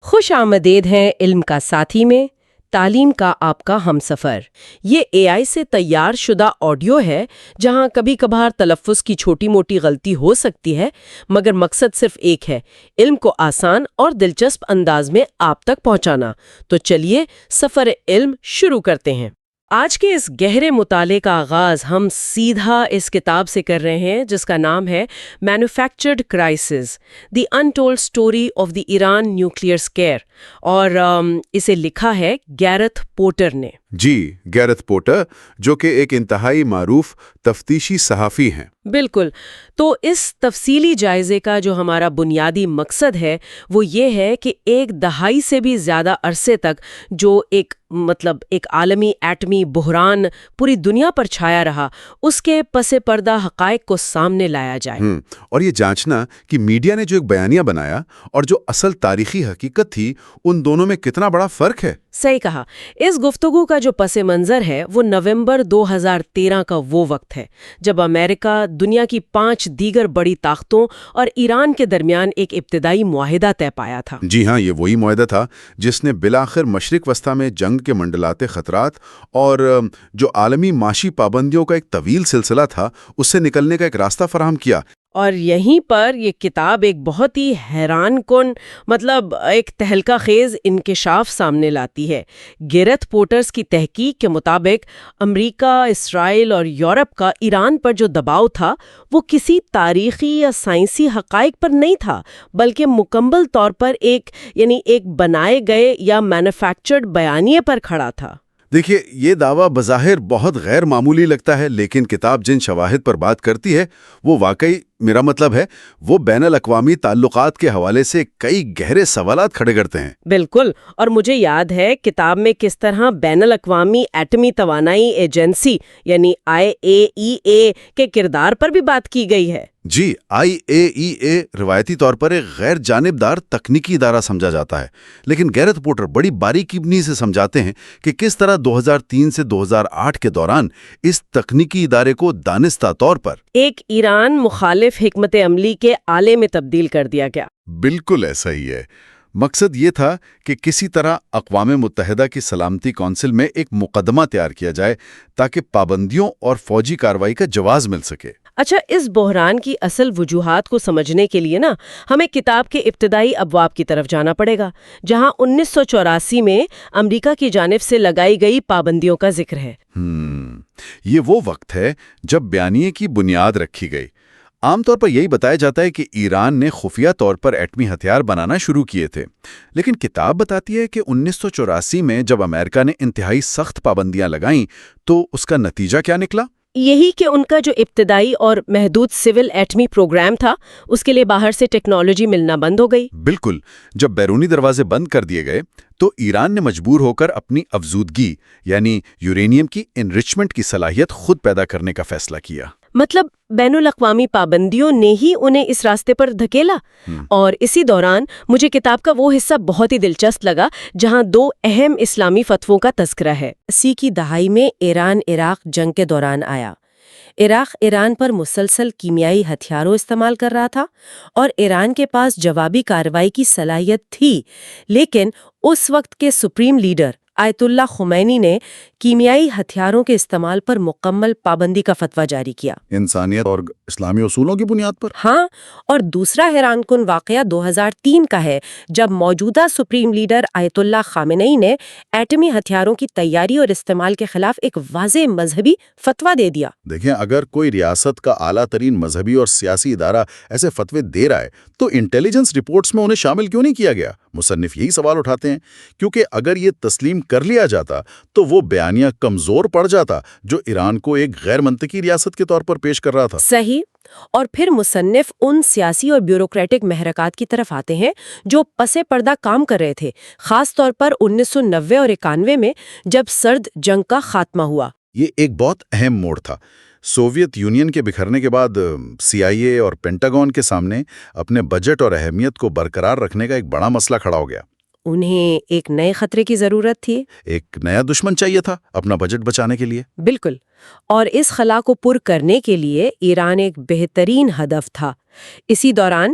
خوش آمدید ہیں علم کا ساتھی میں، تعلیم کا آپ کا ہمسفر۔ یہ اے آئی سے تیار شدہ آڈیو ہے جہاں کبھی کبھار تلفظ کی چھوٹی موٹی غلطی ہو سکتی ہے، مگر مقصد صرف ایک ہے، علم کو آسان اور دلچسپ انداز میں آپ تک پہنچانا۔ تو چلیے سفر علم شروع کرتے ہیں۔ آج کے اس گہرے مطالعے کا آغاز ہم سیدھا اس کتاب سے کر رہے ہیں جس کا نام ہے manufactured crisis, the untold story of the Iran nuclear scare, اور اسے لکھا ہے گیرتھ پورٹر نے۔ جی، گیرتھ پورٹر، جو کہ ایک انتہائی معروف تفتیشی صحافی ہیں۔ بالکل۔ تو اس تفصیلی جائزے کا جو ہمارا بنیادی مقصد ہے وہ یہ ہے کہ ایک دہائی سے بھی زیادہ عرصے تک جو ایک عالمی ایٹمی بحران پوری دنیا پر چھایا رہا، اس کے پس پردہ حقائق کو سامنے لایا جائے۔ اور یہ جانچنا کہ میڈیا نے جو ایک بیانیہ بنایا اور جو اصل تاریخی حقیقت تھی، ان دونوں میں کتنا بڑا فرق ہے۔ صحیح کہا۔ اس گفتگو کا جو پس منظر ہے وہ نومبر 2013 کا وہ وقت ہے جب امریکہ دنیا کی 5 دیگر بڑی طاقتوں اور ایران کے درمیان ایک ابتدائی معاہدہ طے پایا تھا۔ جی ہاں، یہ وہی معاہدہ تھا جس نے بالآخر مشرق وسطیٰ میں جنگ کے منڈلاتے خطرات اور جو عالمی معاشی پابندیوں کا ایک طویل سلسلہ تھا، اس سے نکلنے کا ایک راستہ فراہم کیا۔ اور یہیں پر یہ کتاب ایک بہت ہی حیران کن ایک تہلکہ خیز انکشاف سامنے لاتی ہے۔ گیرتھ پورٹرز کی تحقیق کے مطابق امریکہ، اسرائیل اور یورپ کا ایران پر جو دباؤ تھا وہ کسی تاریخی یا سائنسی حقائق پر نہیں تھا، بلکہ مکمل طور پر ایک بنائے گئے یا مینوفیکچرڈ بیانیے پر کھڑا تھا۔ دیکھیے، یہ دعویٰ بظاہر بہت غیر معمولی لگتا ہے، لیکن کتاب جن شواہد پر بات کرتی ہے وہ واقعی، میرا مطلب ہے، وہ بین الاقوامی تعلقات کے حوالے سے کئی گہرے سوالات کھڑے کرتے ہیں۔ بالکل، اور مجھے یاد ہے کتاب میں کس طرح بین الاقوامی ایٹمی توانائی ایجنسی یعنی IAEA کے کردار پر بھی بات کی گئی ہے۔ جی، IAEA روایتی طور پر ایک غیر جانبدار تکنیکی ادارہ سمجھا جاتا ہے، لیکن گیرتھ پورٹر بڑی باریکی سے سمجھاتے ہیں کہ کس طرح 2003 سے 2008 کے دوران اس تکنیکی ادارے کو دانستہ طور پر ایک ایران مخالف حکمت عملی کے آلے میں تبدیل کر دیا گیا۔ بالکل ایسا ہی ہے۔ مقصد یہ تھا کہ کسی طرح اقوام متحدہ کی سلامتی کونسل میں ایک مقدمہ تیار کیا جائے تاکہ پابندیوں اور فوجی کارروائی کا جواز مل سکے۔ اچھا، اس بحران کی اصل وجوہات کو سمجھنے کے لیے ہمیں کتاب کے ابتدائی ابواب کی طرف جانا پڑے گا، جہاں 1984 میں امریکہ کی جانب سے لگائی گئی پابندیوں کا ذکر ہے۔ یہ وہ وقت ہے جب بیانیے کی بنیاد رکھی گئی۔ عام طور پر یہی بتایا جاتا ہے کہ ایران نے خفیہ طور پر ایٹمی ہتھیار بنانا شروع کیے تھے، لیکن کتاب بتاتی ہے کہ 1984 میں جب امریکہ نے انتہائی سخت پابندیاں لگائیں تو اس کا نتیجہ کیا نکلا؟ یہی کہ ان کا جو ابتدائی اور محدود سول ایٹمی پروگرام تھا، اس کے لیے باہر سے ٹیکنالوجی ملنا بند ہو گئی۔ بالکل، جب بیرونی دروازے بند کر دیے گئے تو ایران نے مجبور ہو کر اپنی افزودگی یعنی یورینیم کی انرچمنٹ کی صلاحیت خود پیدا کرنے کا فیصلہ کیا۔ بین الاقوامی پابندیوں نے ہی انہیں اس راستے پر دھکیلا۔ اور اسی دوران مجھے کتاب کا وہ حصہ بہت ہی دلچسپ لگا جہاں 2 اہم اسلامی فتووں کا تذکرہ ہے۔ 80 کی دہائی میں ایران عراق جنگ کے دوران آیا۔ عراق ایران پر مسلسل کیمیائی ہتھیاروں استعمال کر رہا تھا اور ایران کے پاس جوابی کارروائی کی صلاحیت تھی، لیکن اس وقت کے سپریم لیڈر آیت اللہ خمینی نے کیمیائی ہتھیاروں کے استعمال پر مکمل پابندی کا فتویٰ جاری کیا، انسانیت اور اسلامی اصولوں کی بنیاد پر۔ ہاں، اور دوسرا حیران کن واقعہ 2003 کا ہے جب موجودہ سپریم لیڈر آیت اللہ خامنئی نے ایٹمی ہتھیاروں کی تیاری اور استعمال کے خلاف ایک واضح مذہبی فتویٰ دے دیا۔ دیکھیں، اگر کوئی ریاست کا اعلیٰ ترین مذہبی اور سیاسی ادارہ ایسے فتوے دے رہا ہے تو انٹیلیجنس رپورٹس میں انہیں شامل کیوں نہیں کیا گیا؟ مصنف یہی سوال اٹھاتے ہیں، کیونکہ اگر یہ تسلیم کر لیا جاتا تو وہ بیانیہ کمزور پڑ جاتا جو ایران کو ایک غیر منطقی ریاست کے طور پر پیش کر رہا تھا۔ صحیح۔ اور پھر مصنف ان سیاسی اور بیوروکریٹک محرکات کی طرف آتے ہیں جو پس پردہ کام کر رہے تھے، خاص طور پر 1990 اور 91 میں جب سرد جنگ کا خاتمہ ہوا۔ یہ ایک بہت اہم موڑ تھا۔ سوویت یونین کے بکھرنے کے بعد CIA اور پینٹاگون کے سامنے اپنے بجٹ اور اہمیت کو برقرار رکھنے کا ایک بڑا مسئلہ کھڑا ہو گیا۔ انہیں ایک نئے خطرے کی ضرورت تھی، ایک نیا دشمن چاہیے تھا اپنا بجٹ بچانے کے لیے۔ بالکل، اور اس خلا کو پر کرنے کے لیے ایران ایک بہترین ہدف تھا۔ اسی دوران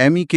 MEK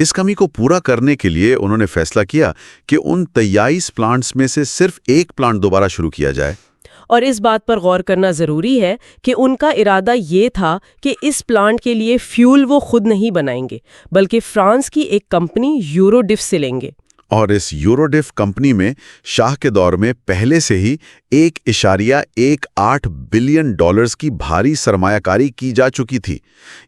اس کمی کو پورا کرنے کے لیے انہوں نے فیصلہ کیا کہ ان 23 پلانٹس میں سے صرف ایک پلانٹ دوبارہ شروع کیا جائے۔ اور اس بات پر غور کرنا ضروری ہے کہ ان کا ارادہ یہ تھا کہ اس پلانٹ کے لیے فیول وہ خود نہیں بنائیں گے بلکہ فرانس کی ایک کمپنی یوروڈف سے لیں گے۔ اور اس یوروڈف کمپنی میں شاہ کے دور میں پہلے سے ہی 1.18 بلین ڈالرز کی بھاری سرمایہ کاری کی جا چکی تھی۔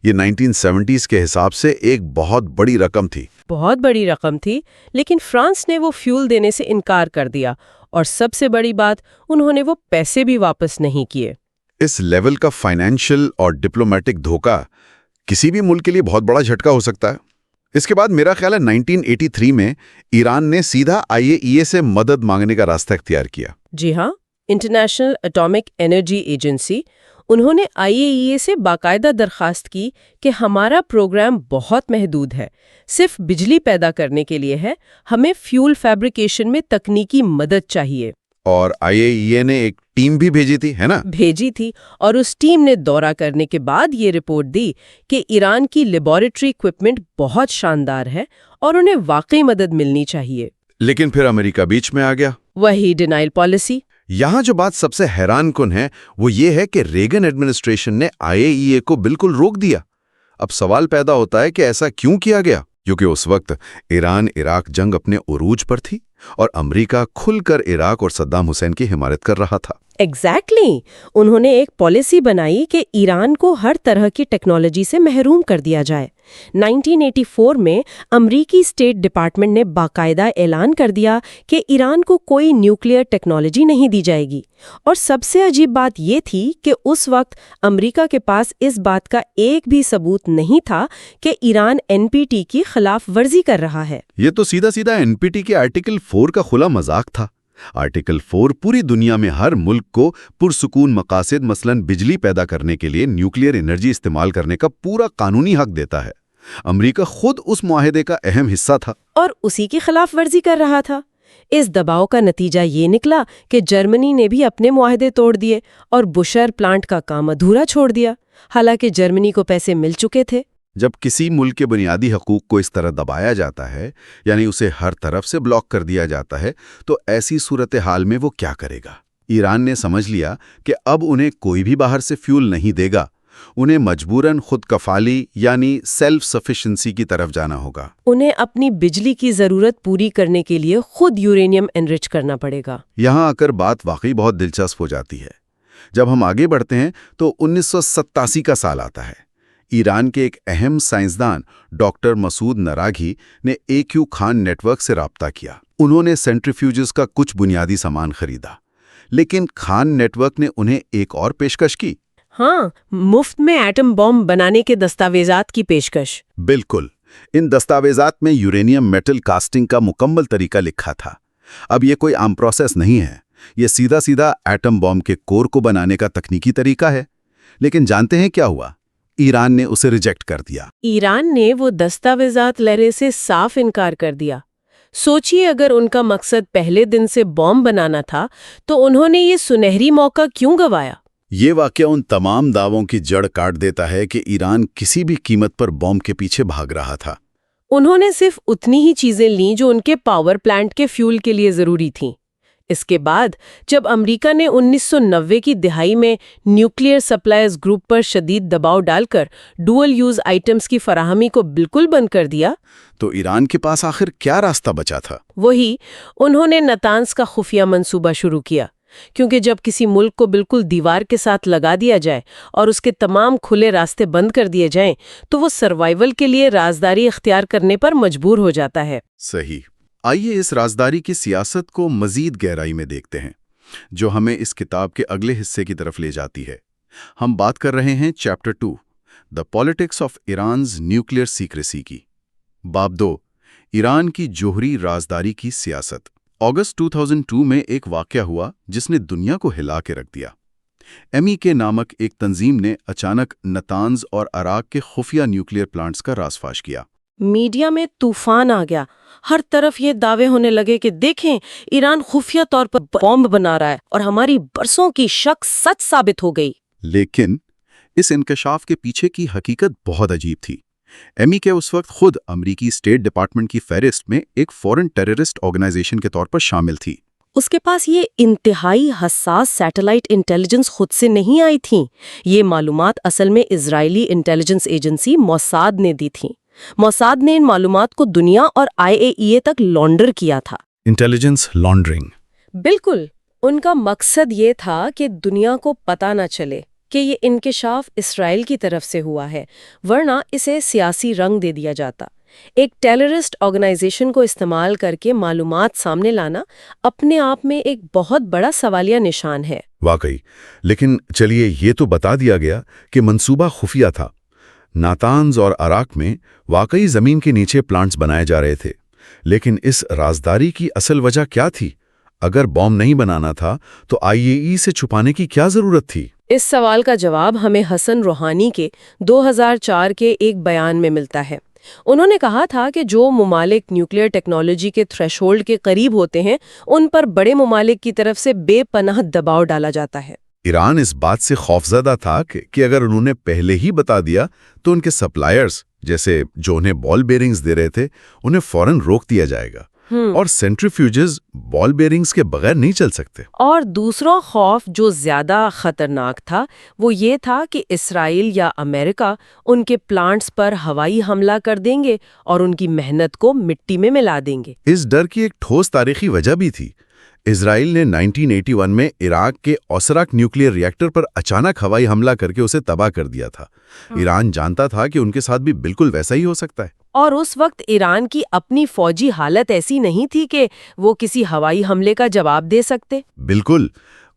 یہ 1970s کے حساب سے ایک بہت بڑی رقم تھی۔ بہت بڑی رقم تھی، لیکن فرانس نے وہ فیول دینے سے انکار کر دیا، اور سب سے بڑی بات، انہوں نے وہ پیسے بھی واپس نہیں کیے۔ اس لیول کا فائنینشل اور ڈپلومیٹک دھوکہ کسی بھی ملک کے لیے بہت بڑا جھٹکا ہو سکتا ہے۔ اس کے بعد میرا خیال ہے 1983 میں ایران نے سیدھا IAEA سے مدد مانگنے کا راستہ اختیار کیا۔ جی ہاں، انٹرنیشنل اٹامک انرجی ایجنسی، انہوں نے IAEA سے باقاعدہ درخواست کی کہ ہمارا پروگرام بہت محدود ہے، صرف بجلی پیدا کرنے کے لیے ہے، ہمیں فیول فیبریکیشن میں تکنیکی مدد چاہیے۔ اور IAEA نے ایک ٹیم بھی بھیجی تھی، ہے نا؟ بھیجی تھی، اور اس ٹیم نے دورہ کرنے کے بعد یہ رپورٹ دی کہ ایران کی لیبارٹری اکوپمنٹ بہت شاندار ہے اور انہیں واقعی مدد ملنی چاہیے۔ لیکن پھر امریکہ بیچ میں آ گیا۔ وہی ڈینائل پالیسی۔ یہاں جو بات سب سے حیران کن ہے وہ یہ ہے کہ ریگن ایڈمنسٹریشن نے IAEA کو بالکل روک دیا۔ اب سوال پیدا ہوتا ہے کہ ایسا کیوں کیا گیا؟ کیونکہ اس وقت ایران عراق جنگ اپنے عروج پر تھی اور امریکہ کھل کر عراق اور صدام حسین کی حمایت کر رہا تھا۔ ایگزیکٹلی، انہوں نے ایک پالیسی بنائی کہ ایران کو ہر طرح کی ٹیکنالوجی سے محروم کر دیا جائے۔ 1984 میں امریکی اسٹیٹ ڈپارٹمنٹ نے باقاعدہ اعلان کر دیا کہ ایران کو کوئی نیوکلیئر ٹیکنالوجی نہیں دی جائے گی، اور سب سے عجیب بات یہ تھی کہ اس وقت امریکہ کے پاس اس بات کا ایک بھی ثبوت نہیں تھا کہ ایران NPT کی خلاف ورزی کر رہا ہے۔ یہ تو سیدھا سیدھا NPT کے آرٹیکل 4 کا کھلا مذاق تھا۔ آرٹیکل 4 پوری دنیا میں ہر ملک کو پرسکون مقاصد مثلاً بجلی پیدا کرنے کے لیے نیوکلیئر انرجی استعمال کرنے کا پورا قانونی حق دیتا ہے۔ امریکہ خود اس معاہدے کا اہم حصہ تھا اور اسی کی خلاف ورزی کر رہا تھا۔ اس دباؤ کا نتیجہ یہ نکلا کہ جرمنی نے بھی اپنے معاہدے توڑ دیے اور بشر پلانٹ کا کام ادھورا چھوڑ دیا، حالانکہ جرمنی کو پیسے مل چکے تھے۔ جب کسی ملک کے بنیادی حقوق کو اس طرح دبایا جاتا ہے، یعنی اسے ہر طرف سے بلاک کر دیا جاتا ہے، تو ایسی صورتحال میں وہ کیا کرے گا؟ ایران نے سمجھ لیا کہ اب انہیں کوئی بھی باہر سے فیول نہیں دے گا، انہیں مجبوراً خود کفالی یعنی سیلف سفیشنسی کی طرف جانا ہوگا۔ انہیں اپنی بجلی کی ضرورت پوری کرنے کے لیے خود یورینیم انرچ کرنا پڑے گا۔ یہاں آ کر بات واقعی بہت دلچسپ ہو جاتی ہے۔ جب ہم آگے بڑھتے ہیں تو 1987 کا سال آتا ہے۔ ایران کے ایک اہم سائنسدان ڈاکٹر مسعود نراگھی نے AQ خان نیٹ ورک سے رابطہ کیا۔ انہوں نے سینٹریفیوجز کا کچھ بنیادی سامان خریدا، لیکن خان نیٹ ورک نے انہیں ایک اور پیشکش کی۔ ہاں، مفت میں ایٹم بم بنانے کے دستاویزات کی پیشکش۔ بالکل، ان دستاویزات میں یورینیم میٹل کاسٹنگ کا مکمل طریقہ لکھا تھا۔ اب یہ کوئی عام پروسیس نہیں ہے، یہ سیدھا سیدھا ایٹم بم کے کور کو بنانے کا تکنیکی طریقہ ہے۔ لیکن جانتے ہیں کیا ہوا؟ ایران نے اسے ریجیکٹ کر دیا۔ ایران نے وہ دستاویزات لینے سے صاف انکار کر دیا۔ سوچئے، اگر ان کا مقصد پہلے دن سے بم بنانا تھا تو انہوں نے یہ سنہری موقع کیوں گوایا؟ یہ واقعہ ان تمام دعووں کی جڑ کاٹ دیتا ہے کہ ایران کسی بھی قیمت پر بم کے پیچھے بھاگ رہا تھا۔ انہوں نے صرف اتنی ہی چیزیں لیں جو ان کے پاور پلانٹ کے فیول کے لیے ضروری تھیں۔ اس کے بعد جب امریکہ نے 1990 کی دہائی میں نیوکلیئر سپلائرز گروپ پر شدید دباؤ ڈال کر ڈوئل یوز آئٹمز کی فراہمی کو بالکل بند کر دیا، تو ایران کے پاس آخر کیا راستہ بچا تھا؟ وہی انہوں نے نتانز کا خفیہ منصوبہ شروع کیا، کیونکہ جب کسی ملک کو بالکل دیوار کے ساتھ لگا دیا جائے اور اس کے تمام کھلے راستے بند کر دیے جائیں تو وہ سروائیول کے لیے رازداری اختیار کرنے پر مجبور ہو جاتا ہے۔ صحیح۔ آئیے اس رازداری کی سیاست کو مزید گہرائی میں دیکھتے ہیں، جو ہمیں اس کتاب کے اگلے حصے کی طرف لے جاتی ہے۔ ہم بات کر رہے ہیں chapter 2، the politics of Iran's nuclear secrecy کی۔ باب 2، ایران کی جوہری رازداری کی سیاست۔ اگست 2002 میں ایک واقعہ ہوا جس نے دنیا کو ہلا کے رکھ دیا۔ MEK نامک ایک تنظیم نے اچانک نتانز اور عراق کے خفیہ نیوکلیئر پلانٹس کا راز فاش کیا۔ میڈیا میں طوفان آ گیا، ہر طرف یہ دعوے ہونے لگے کہ دیکھیں، ایران خفیہ طور پر بم بنا رہا ہے اور ہماری برسوں کی شک سچ ثابت ہو گئی۔ لیکن اس انکشاف کے پیچھے کی حقیقت بہت عجیب تھی۔ MEK اس وقت خود امریکی اسٹیٹ ڈپارٹمنٹ کی فہرست میں ایک فورن ٹیررسٹ آرگنائزیشن کے طور پر شامل تھی۔ اس کے پاس یہ انتہائی حساس سیٹلائٹ انٹیلیجنس خود سے نہیں آئی تھیں، یہ معلومات اصل میں اسرائیلی انٹیلیجنس ایجنسی موساد نے دی تھیں۔ موساد نے ان معلومات کو دنیا اور IAEA تک لانڈر کیا تھا۔ Intelligence laundering. بالکل، ان کا مقصد یہ تھا کہ دنیا کو پتہ نہ چلے کہ یہ انکشاف اسرائیل کی طرف سے ہوا ہے، ورنہ اسے سیاسی رنگ دے دیا جاتا۔ ایک ٹیررسٹ آرگنائزیشن کو استعمال کر کے معلومات سامنے لانا اپنے آپ میں ایک بہت بڑا سوالیہ نشان ہے۔ واقعی، لیکن چلیے یہ تو بتا دیا گیا کہ منصوبہ خفیہ تھا۔ ناتانز اور عراق میں واقعی زمین کے نیچے پلانٹس بنائے جا رہے تھے، لیکن اس رازداری کی اصل وجہ کیا تھی؟ اگر بوم نہیں بنانا تھا تو IAEA سے چھپانے کی کیا ضرورت تھی؟ اس سوال کا جواب ہمیں حسن روحانی کے 2004 کے ایک بیان میں ملتا ہے۔ انہوں نے کہا تھا کہ جو ممالک نیوکلیئر ٹیکنالوجی کے تھریش ہولڈ کے قریب ہوتے ہیں ان پر بڑے ممالک کی طرف سے بے پناہ دباؤ ڈالا جاتا ہے۔ ایران اس بات سے خوفزدہ تھا کہ اگر انہوں نے پہلے ہی بتا دیا تو ان کے سپلائرز، جیسے جو انہیں بال بیرنگز دے رہے تھے، انہیں فوراً روک دیا جائے گا، اور سینٹریفیوجز بال بیرنگز کے بغیر نہیں چل سکتے۔ اور دوسرا خوف جو زیادہ خطرناک تھا وہ یہ تھا کہ اسرائیل یا امریکہ ان کے پلانٹس پر ہوائی حملہ کر دیں گے اور ان کی محنت کو مٹی میں ملا دیں گے۔ اس ڈر کی ایک ٹھوس تاریخی وجہ بھی تھی۔ اسرائیل نے 1981 میں عراق کے اوسراک نیوکلیئر ری ایکٹر پر اچانک ہوائی حملہ کر کے اسے تباہ کر دیا تھا۔ ایران جانتا تھا کہ ان کے ساتھ بھی بالکل ویسا ہی ہو سکتا ہے۔ اور اس وقت ایران کی اپنی فوجی حالت ایسی نہیں تھی کہ وہ کسی ہوائی حملے کا جواب دے سکتے۔ بالکل،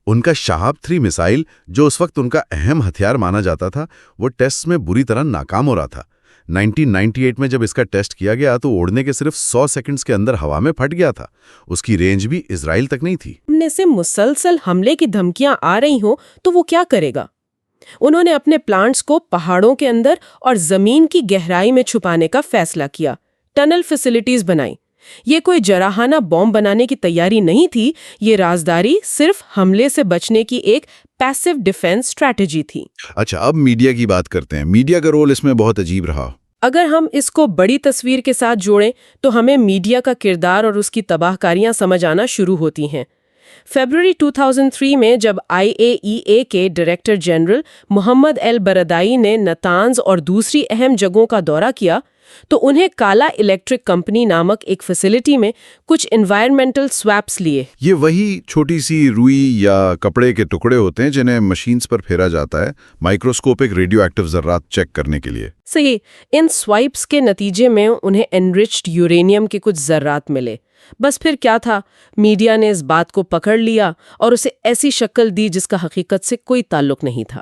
ان کا شہاب 3 میسائل جو اس وقت ان کا اہم ہتھیار مانا جاتا تھا، وہ ٹیسٹ میں بری طرح ناکام ہو رہا تھا۔ 1998 میں جب اس کا ٹیسٹ کیا گیا تو اڑنے کے صرف 100 سیکنڈز کے اندر ہوا میں پھٹ گیا تھا۔ اس کی رینج بھی اسرائیل تک نہیں تھی۔ سامنے سے مسلسل حملے کی دھمکیاں آ رہی ہوں تو وہ کیا کرے گا؟ انہوں نے اپنے پلانٹس کو پہاڑوں کے اندر اور زمین کی گہرائی میں چھپانے کا فیصلہ کیا، ٹنل فیسلٹیز بنائی۔ یہ کوئی جراحانہ بوم بنانے کی تیاری نہیں تھی، یہ رازداری صرف حملے سے بچنے کی ایک پیسو ڈیفنس اسٹریٹجی تھی۔ اچھا، اب میڈیا کی بات کرتے ہیں۔ میڈیا کا رول اس میں بہت عجیب رہا۔ اگر ہم اس کو بڑی تصویر کے ساتھ جوڑیں تو ہمیں میڈیا کا کردار اور اس کی تباہ کاریاں سمجھ آنا شروع ہوتی ہیں۔ فیبروری 2003 میں جب IAEA کے ڈائریکٹر جنرل محمد البرادعی نے نتانز اور دوسری اہم جگہوں کا دورہ کیا تو انہیں کالا الیکٹرک کمپنی نامک ایک فیسلٹی میں کچھ انوائرمنٹل سویپس لیے۔ یہ وہی چھوٹی سی روئی یا کپڑے کے ٹکڑے ہوتے ہیں جنہیں مشینز پر پھیرا جاتا ہے مائکروسکوپک ریڈیو ایکٹیو ذرات چیک کرنے کے لیے۔ صحیح، ان سوائپس کے نتیجے میں انہیں انرچڈ یورینیم کے کچھ ذرات ملے۔ بس پھر کیا تھا، میڈیا نے اس بات کو پکڑ لیا اور اسے ایسی شکل دی جس کا حقیقت سے کوئی تعلق نہیں تھا۔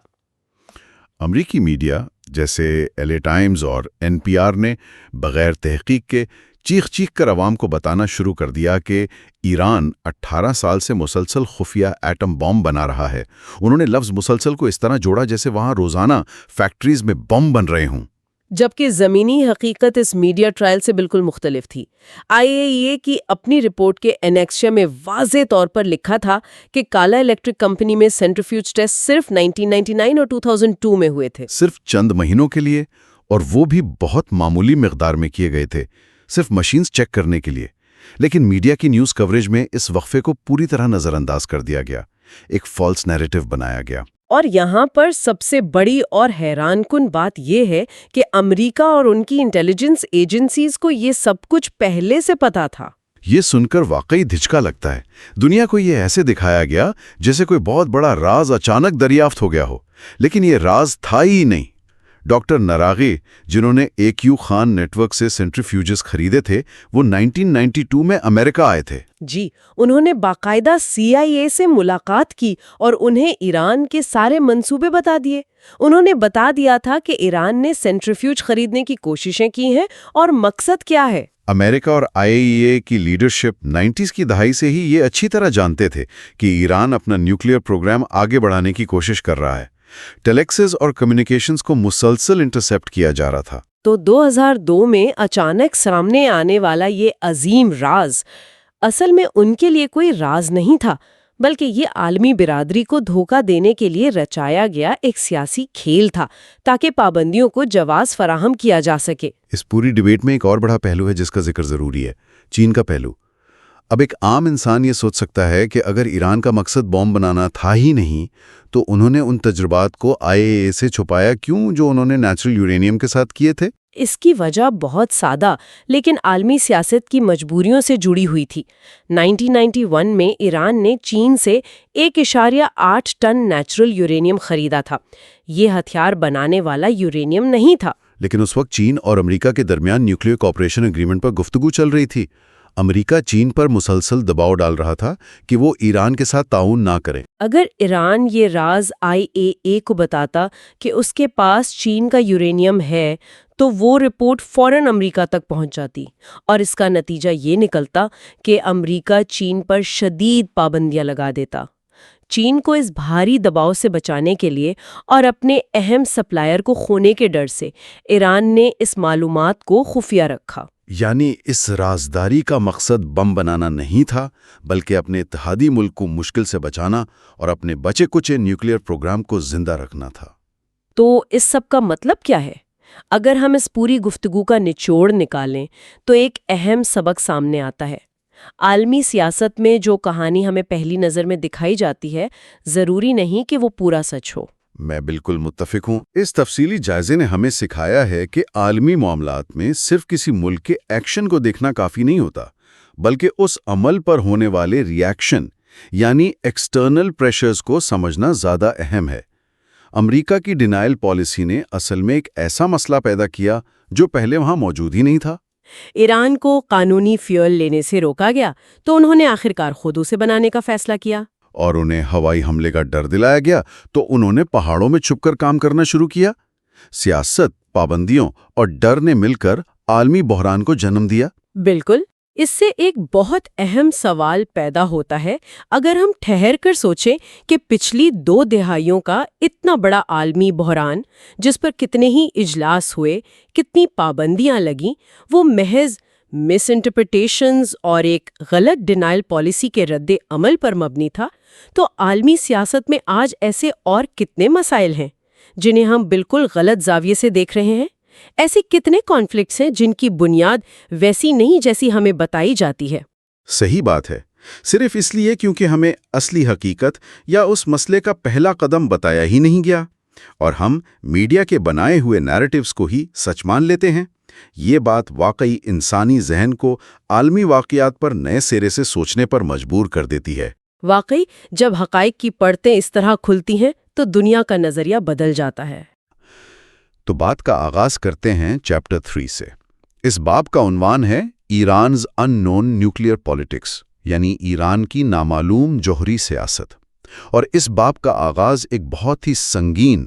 امریکی میڈیا جیسے LA ٹائمز اور NPR نے بغیر تحقیق کے چیخ چیخ کر عوام کو بتانا شروع کر دیا کہ ایران 18 سال سے مسلسل خفیہ ایٹم بم بنا رہا ہے۔ انہوں نے لفظ مسلسل کو اس طرح جوڑا جیسے وہاں روزانہ فیکٹریز میں بم بن رہے ہوں، جبکہ زمینی حقیقت اس میڈیا ٹرائل سے بالکل مختلف تھی۔ IAEA کی اپنی رپورٹ کے انیکسیا میں واضح طور پر لکھا تھا کہ کالا الیکٹرک کمپنی میں سینٹریفیوج ٹیسٹ صرف 1999 اور 2002 میں ہوئے تھے، صرف چند مہینوں کے لیے، اور وہ بھی بہت معمولی مقدار میں کیے گئے تھے، صرف مشینز چیک کرنے کے لیے۔ لیکن میڈیا کی نیوز کوریج میں اس وقفے کو پوری طرح نظر انداز کر دیا گیا، ایک فالس نیریٹو بنایا گیا۔ اور یہاں پر سب سے بڑی اور حیران کن بات یہ ہے کہ امریکہ اور ان کی انٹیلیجنس ایجنسیز کو یہ سب کچھ پہلے سے پتا تھا۔ یہ سن کر واقعی دھچکا لگتا ہے۔ دنیا کو یہ ایسے دکھایا گیا جیسے کوئی بہت بڑا راز اچانک دریافت ہو گیا ہو، لیکن یہ راز تھا ہی نہیں۔ ڈاکٹر نراغی، جنہوں نے AQ خان نیٹ ورک سے سینٹریفیوجز خریدے تھے، وہ 1992 میں امریکہ آئے تھے۔ جی، انہوں نے باقاعدہ CIA سے ملاقات کی اور انہیں ایران کے سارے منصوبے بتا دیے۔ انہوں نے بتا دیا تھا کہ ایران نے سینٹریفیوج خریدنے کی کوششیں کی ہیں اور مقصد کیا ہے۔ امریکہ اور IAEA کی لیڈرشپ 90s کی دہائی سے ہی یہ اچھی طرح جانتے تھے کہ ایران اپنا نیوکلیئر پروگرام آگے بڑھانے کی کوشش کر رہا ہے۔ ٹیلیکسز اور کمیونیکیشنز کو مسلسل انٹرسیپٹ کیا جا رہا تھا۔ تو 2002 میں اچانک سامنے آنے والا یہ عظیم راز اصل میں ان کے لیے کوئی راز نہیں تھا، بلکہ یہ عالمی برادری کو دھوکہ دینے کے لیے رچایا گیا ایک سیاسی کھیل تھا تاکہ پابندیوں کو جواز فراہم کیا جا سکے۔ اس پوری ڈیبیٹ میں ایک اور بڑا پہلو ہے جس کا ذکر ضروری ہے، چین کا پہلو۔ اب ایک عام انسان یہ سوچ سکتا ہے کہ اگر ایران کا مقصد بم بنانا تھا ہی نہیں تو انہوں نے ان تجربات کو IAEA سے چھپایا کیوں جو انہوں نے نیچرل یورینیم کے ساتھ کیے تھے؟ اس کی وجہ بہت سادہ لیکن عالمی سیاست کی مجبوریوں سے جڑی ہوئی تھی۔ 1991 میں ایران نے چین سے 1.8 ٹن نیچرل یورینیم خریدا تھا۔ یہ ہتھیار بنانے والا یورینیم نہیں تھا۔ لیکن اس وقت چین اور امریکہ کے درمیان نیوکلیئر کوآپریشن ایگریمنٹ پر گفتگو چل رہی تھی۔ امریکہ چین پر مسلسل دباؤ ڈال رہا تھا کہ وہ ایران کے ساتھ تعاون نہ کرے۔ اگر ایران یہ راز IAEA کو بتاتا کہ اس کے پاس چین کا یورینیم ہے تو وہ رپورٹ فوراً امریکہ تک پہنچ جاتی، اور اس کا نتیجہ یہ نکلتا کہ امریکہ چین پر شدید پابندیاں لگا دیتا۔ چین کو اس بھاری دباؤ سے بچانے کے لیے اور اپنے اہم سپلائر کو کھونے کے ڈر سے ایران نے اس معلومات کو خفیہ رکھا۔ یعنی اس رازداری کا مقصد بم بنانا نہیں تھا بلکہ اپنے اتحادی ملک کو مشکل سے بچانا اور اپنے بچے کچے نیوکلیئر پروگرام کو زندہ رکھنا تھا۔ تو اس سب کا مطلب کیا ہے؟ اگر ہم اس پوری گفتگو کا نچوڑ نکالیں تو ایک اہم سبق سامنے آتا ہے۔ عالمی سیاست میں جو کہانی ہمیں پہلی نظر میں دکھائی جاتی ہے ضروری نہیں کہ وہ پورا سچ ہو۔ میں بالکل متفق ہوں۔ اس تفصیلی جائزے نے ہمیں سکھایا ہے کہ عالمی معاملات میں صرف کسی ملک کے ایکشن کو دیکھنا کافی نہیں ہوتا، بلکہ اس عمل پر ہونے والے ری ایکشن یعنی ایکسٹرنل پریشرز کو سمجھنا زیادہ اہم ہے۔ امریکہ کی ڈینائل پالیسی نے اصل میں ایک ایسا مسئلہ پیدا کیا جو پہلے وہاں موجود ہی نہیں تھا۔ ایران کو قانونی فیول لینے سے روکا گیا تو انہوں نے آخرکار خود اسے بنانے کا فیصلہ کیا، اور انہیں ہوائی حملے کا ڈر دلایا گیا تو انہوں نے پہاڑوں میں چھپ کر کام کرنا شروع کیا۔ سیاست، پابندیوں اور ڈر نے مل کر عالمی بحران کو جنم دیا۔ بالکل۔ اس سے ایک بہت اہم سوال پیدا ہوتا ہے۔ اگر ہم ٹھہر کر سوچیں کہ پچھلی 2 دہائیوں کا اتنا بڑا عالمی بحران جس پر کتنے ہی اجلاس ہوئے، کتنی پابندیاں لگیں، وہ محض مس انٹرپریٹیشنز اور ایک غلط ڈینائل پالیسی کے رد عمل پر مبنی تھا، تو عالمی سیاست میں آج ایسے اور کتنے مسائل ہیں جنہیں ہم بالکل غلط زاویے سے دیکھ رہے ہیں؟ ایسے کتنے کانفلکٹس ہیں جن کی بنیاد ویسی نہیں جیسی ہمیں بتائی جاتی ہے؟ صحیح بات ہے، صرف اس لیے کیونکہ ہمیں اصلی حقیقت یا اس مسئلے کا پہلا قدم بتایا ہی نہیں گیا، اور ہم میڈیا کے بنائے ہوئے نیریٹیوز کو ہی سچ مان لیتے ہیں۔ یہ بات واقعی انسانی ذہن کو عالمی واقعات پر نئے سرے سے سوچنے پر مجبور کر دیتی ہے۔ واقعی جب حقائق کی پرتیں اس طرح کھلتی ہیں تو دنیا کا نظریہ بدل جاتا ہے۔ تو بات کا آغاز کرتے ہیں چیپٹر 3 سے۔ اس باب کا عنوان ہے ایرانز ان نون نیوکلیئر پالیٹکس، یعنی ایران کی نامعلوم جوہری سیاست۔ اور اس باب کا آغاز ایک بہت ہی سنگین،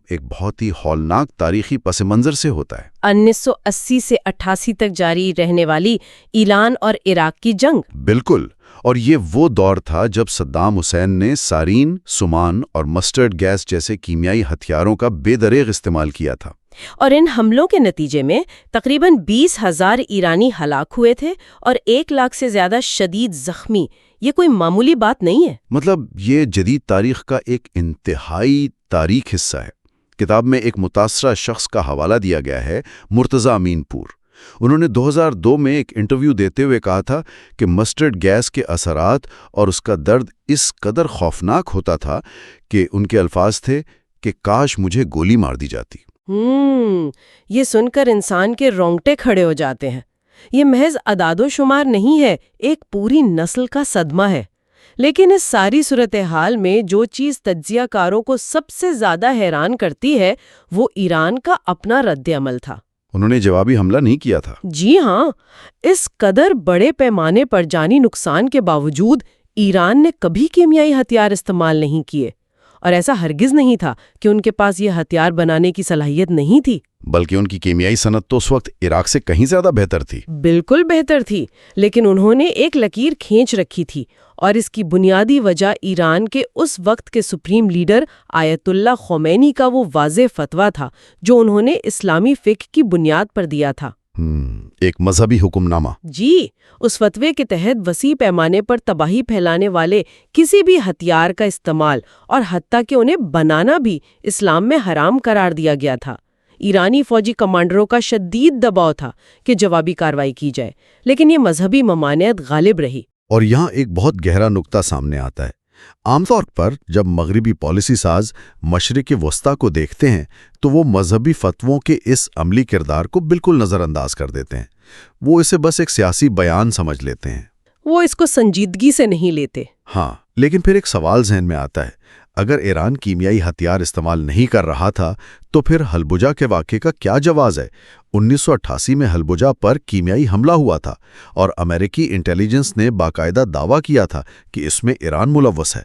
ایک بہت ہی ہولناک تاریخی پس منظر سے ہوتا ہے۔ 1980 سے 88 تک جاری رہنے والی ایران اور عراق کی جنگ۔ بالکل، اور یہ وہ دور تھا جب صدام حسین نے سارین، سمان اور مسٹرڈ گیس جیسے کیمیائی ہتھیاروں کا بے دریغ استعمال کیا تھا۔ اور ان حملوں کے نتیجے میں تقریباً 20,000 ایرانی ہلاک ہوئے تھے اور 1 لاکھ سے زیادہ شدید زخمی۔ یہ کوئی معمولی بات نہیں ہے۔ مطلب یہ جدید تاریخ کا ایک انتہائی تاریخ حصہ ہے۔ کتاب میں ایک متاثرہ شخص کا حوالہ دیا گیا ہے، مرتضی امین پور۔ انہوں نے 2002 میں ایک انٹرویو دیتے ہوئے کہا تھا کہ مسٹرڈ گیس کے اثرات اور اس کا درد اس قدر خوفناک ہوتا تھا کہ ان کے الفاظ تھے کہ کاش مجھے گولی مار دی جاتی۔ یہ سن کر انسان کے رونگٹے کھڑے ہو جاتے ہیں۔ یہ محض اعداد و شمار نہیں ہے، ایک پوری نسل کا صدمہ ہے۔ لیکن اس ساری صورتحال میں جو چیز تجزیہ کاروں کو سب سے زیادہ حیران کرتی ہے وہ ایران کا اپنا رد عمل تھا۔ انہوں نے جوابی حملہ نہیں کیا تھا۔ جی ہاں، اس قدر بڑے پیمانے پر جانی نقصان کے باوجود ایران نے کبھی کیمیائی ہتھیار استعمال نہیں کیے، اور ایسا ہرگز نہیں تھا کہ ان کے پاس یہ ہتھیار بنانے کی صلاحیت نہیں تھی، بلکہ ان کی کیمیائی صنعت تو اس وقت عراق سے کہیں زیادہ بہتر تھی۔ بالکل بہتر تھی، لیکن انہوں نے ایک لکیر کھینچ رکھی تھی، اور اس کی بنیادی وجہ ایران کے اس وقت کے سپریم لیڈر آیت اللہ خمینی کا وہ واضح فتویٰ تھا جو انہوں نے اسلامی فقہ کی بنیاد پر دیا تھا۔ ایک مذہبی حکم نامہ۔ جی، اس فتوے کے تحت وسیع پیمانے پر تباہی پھیلانے والے کسی بھی ہتھیار کا استعمال اور حتیٰ کہ انہیں بنانا بھی اسلام میں حرام قرار دیا گیا تھا۔ ایرانی فوجی کمانڈروں کا شدید دباؤ تھا کہ جوابی کارروائی کی جائے، لیکن یہ مذہبی ممانعت غالب رہی۔ اور یہاں ایک بہت گہرا نقطہ سامنے آتا ہے۔ عام طور پر جب مغربی پالیسی ساز مشرق وسطیٰ کو دیکھتے ہیں تو وہ مذہبی فتووں کے اس عملی کردار کو بالکل نظر انداز کر دیتے ہیں۔ وہ اسے بس ایک سیاسی بیان سمجھ لیتے ہیں، وہ اس کو سنجیدگی سے نہیں لیتے۔ ہاں، لیکن پھر ایک سوال ذہن میں آتا ہے، اگر ایران کیمیائی ہتھیار استعمال نہیں کر رہا تھا تو پھر حلبجہ کے واقعے کا کیا جواز ہے؟ 1988 میں حلبجہ پر کیمیائی حملہ ہوا تھا اور امریکی انٹیلیجنس نے باقاعدہ دعویٰ کیا تھا کہ اس میں ایران ملوث ہے۔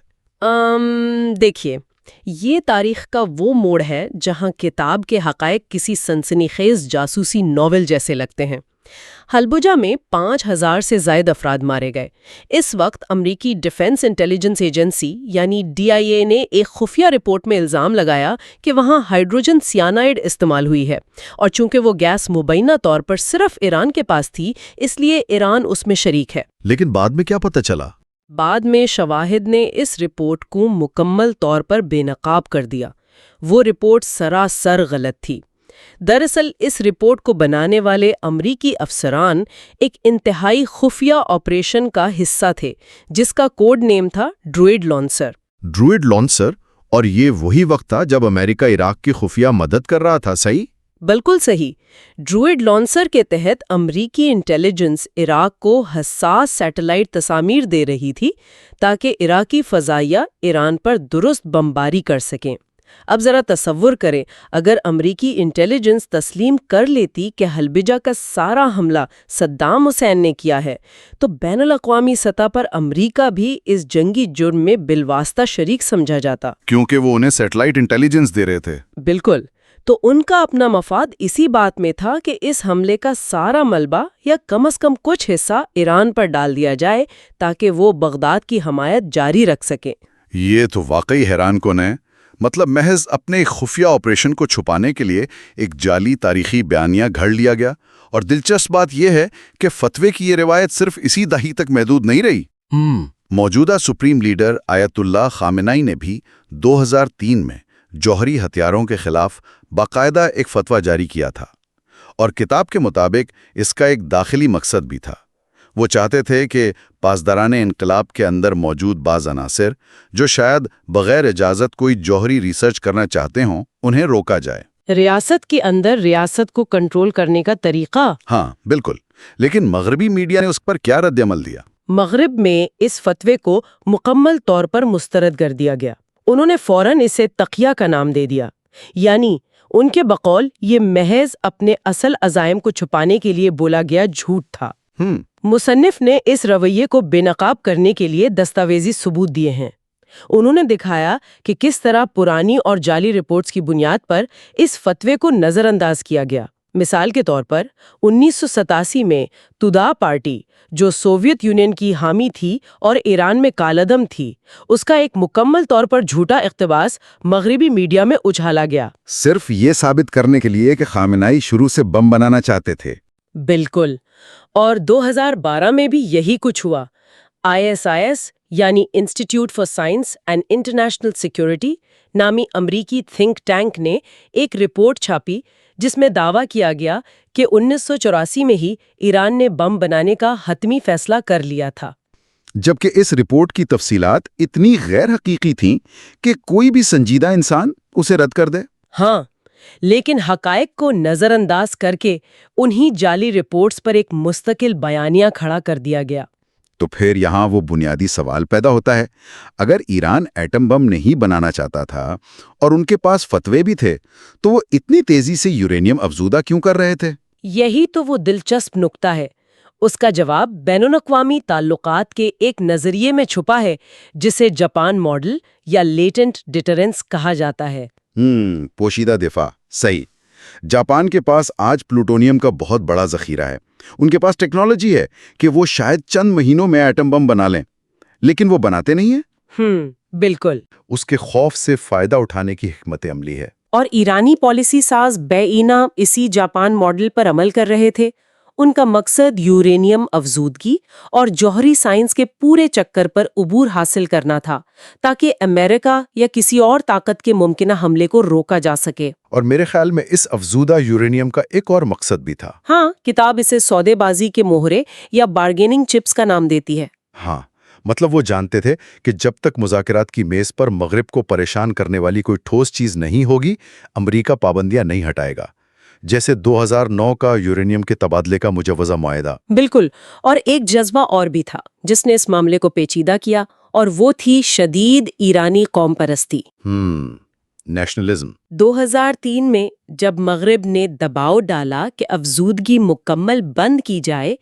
دیکھیے، یہ تاریخ کا وہ موڑ ہے جہاں کتاب کے حقائق کسی سنسنی خیز جاسوسی ناول جیسے لگتے ہیں۔ حلبجہ میں 5000 سے زائد افراد مارے گئے۔ اس وقت امریکی ڈیفنس انٹیلیجنس ایجنسی یعنی DIA نے ایک خفیہ رپورٹ میں الزام لگایا کہ وہاں ہائیڈروجن سیانائڈ استعمال ہوئی ہے، اور چونکہ وہ گیس مبینہ طور پر صرف ایران کے پاس تھی، اس لیے ایران اس میں شریک ہے۔ لیکن بعد میں کیا پتہ چلا؟ بعد میں شواہد نے اس رپورٹ کو مکمل طور پر بے نقاب کر دیا۔ وہ رپورٹ سراسر غلط تھی۔ دراصل اس رپورٹ کو بنانے والے امریکی افسران ایک انتہائی خفیہ آپریشن کا حصہ تھے جس کا کوڈ نیم تھا ڈروئڈ لانسر۔ ڈروئڈ لانسر؟ اور یہ وہی وقت تھا جب امریکہ عراق کی خفیہ مدد کر رہا تھا، صحیح؟ بالکل صحیح۔ ڈروئڈ لانسر کے تحت امریکی انٹیلیجنس عراق کو حساس سیٹلائٹ تصاویر دے رہی تھی تاکہ عراقی فضائیہ ایران پر درست بمباری کر سکیں۔ اب ذرا تصور کریں، اگر امریکی انٹیلیجنس تسلیم کر لیتی کہ حلبجہ کا سارا حملہ صدام حسین نے کیا ہے، تو بین الاقوامی سطح پر امریکہ بھی اس جنگی جرم میں بالواسطہ شریک سمجھا جاتا، کیونکہ وہ انہیں سیٹلائٹ انٹیلیجنس دے رہے تھے۔ بالکل۔ تو ان کا اپنا مفاد اسی بات میں تھا کہ اس حملے کا سارا ملبہ یا کم از کم کچھ حصہ ایران پر ڈال دیا جائے تاکہ وہ بغداد کی حمایت جاری رکھ سکیں۔ یہ تو واقعی حیران کن ہے۔ مطلب محض اپنے ایک خفیہ آپریشن کو چھپانے کے لیے ایک جعلی تاریخی بیانیہ گھڑ لیا گیا۔ اور دلچسپ بات یہ ہے کہ فتوے کی یہ روایت صرف اسی دہائی تک محدود نہیں رہی۔ موجودہ سپریم لیڈر آیت اللہ خامنائی نے بھی 2003 میں جوہری ہتھیاروں کے خلاف باقاعدہ ایک فتویٰ جاری کیا تھا، اور کتاب کے مطابق اس کا ایک داخلی مقصد بھی تھا۔ وہ چاہتے تھے کہ پاسداران انقلاب کے اندر موجود بعض عناصر جو شاید بغیر اجازت کوئی جوہری ریسرچ کرنا چاہتے ہوں، انہیں روکا جائے۔ ریاست کے اندر ریاست کو کنٹرول کرنے کا طریقہ؟ ہاں بالکل، لیکن مغربی میڈیا نے اس پر کیا رد عمل دیا؟ مغرب میں اس فتوے کو مکمل طور پر مسترد کر دیا گیا۔ انہوں نے فوراً اسے تقیہ کا نام دے دیا، یعنی ان کے بقول یہ محض اپنے اصل عزائم کو چھپانے کے لیے بولا گیا جھوٹ تھا۔ مصنف نے اس رویے کو بے نقاب کرنے کے لیے دستاویزی ثبوت دیے ہیں۔ انہوں نے دکھایا کہ کس طرح پرانی اور جعلی رپورٹس کی بنیاد پر اس فتوے کو نظر انداز کیا گیا۔ مثال کے طور پر 1987 میں تودا پارٹی، جو سوویت یونین کی حامی تھی اور ایران میں کالعدم تھی، اس کا ایک مکمل طور پر جھوٹا اقتباس مغربی میڈیا میں اچھالا گیا، صرف یہ ثابت کرنے کے لیے کہ خامنائی شروع سے بم بنانا چاہتے تھے۔ بالکل۔ اور 2012 میں بھی یہی کچھ ہوا۔ ISIS یعنی institute for science and international security نامی امریکی تھنک ٹینک نے ایک رپورٹ چھاپی جس میں دعویٰ کیا گیا کہ 1984 میں ہی ایران نے بم بنانے کا حتمی فیصلہ کر لیا تھا، جبکہ اس رپورٹ کی تفصیلات اتنی غیر حقیقی تھیں کہ کوئی بھی سنجیدہ انسان اسے رد کر دے۔ ہاں، لیکن حقائق کو نظر انداز کر کے انہی جعلی رپورٹس پر ایک مستقل بیانیہ کھڑا کر دیا گیا۔ تو پھر یہاں وہ بنیادی سوال پیدا ہوتا ہے، اگر ایران ایٹم بم نہیں بنانا چاہتا تھا اور ان کے پاس فتوے بھی تھے، تو وہ اتنی تیزی سے یورینیم افزودہ کیوں کر رہے تھے؟ یہی تو وہ دلچسپ نکتہ ہے۔ اس کا جواب بین الاقوامی تعلقات کے ایک نظریے میں چھپا ہے جسے جاپان ماڈل یا لیٹنٹ ڈیٹرنس کہا جاتا ہے۔ پوشیدہ دفاع، صحیح۔ جاپان کے پاس آج پلوٹونیم کا بہت بڑا ذخیرہ ہے۔ ان کے پاس ٹیکنالوجی ہے کہ وہ شاید چند مہینوں میں ایٹم بم بنا لیں، لیکن وہ بناتے نہیں ہیں۔ بالکل۔ اس کے خوف سے فائدہ اٹھانے کی حکمت عملی ہے۔ اور ایرانی پالیسی ساز بیعینہ اسی جاپان ماڈل پر عمل کر رہے تھے۔ ان کا مقصد یورینیم افزودگی اور جوہری سائنس کے پورے چکر پر عبور حاصل کرنا تھا تاکہ امریکہ یا کسی اور طاقت کے ممکنہ حملے کو روکا جا سکے۔ اور میرے خیال میں اس افزودہ یورینیم کا ایک اور مقصد بھی تھا۔ ہاں، کتاب اسے سودے بازی کے مہرے یا بارگیننگ چپس کا نام دیتی ہے۔ ہاں، مطلب وہ جانتے تھے کہ جب تک مذاکرات کی میز پر مغرب کو پریشان کرنے والی کوئی ٹھوس چیز نہیں ہوگی، امریکہ پابندیاں نہیں ہٹائے گا، جیسے 2009 کا یورینیم کے تبادلے کا مجوزہ معاہدہ۔ بالکل، اور ایک جذبہ اور بھی تھا جس نے اس معاملے کو پیچیدہ کیا، اور وہ تھی شدید ایرانی قوم پرستی۔ نیشنلزم۔ 2003 میں جب مغرب نے دباؤ ڈالا کہ افزودگی مکمل بند کی جائے،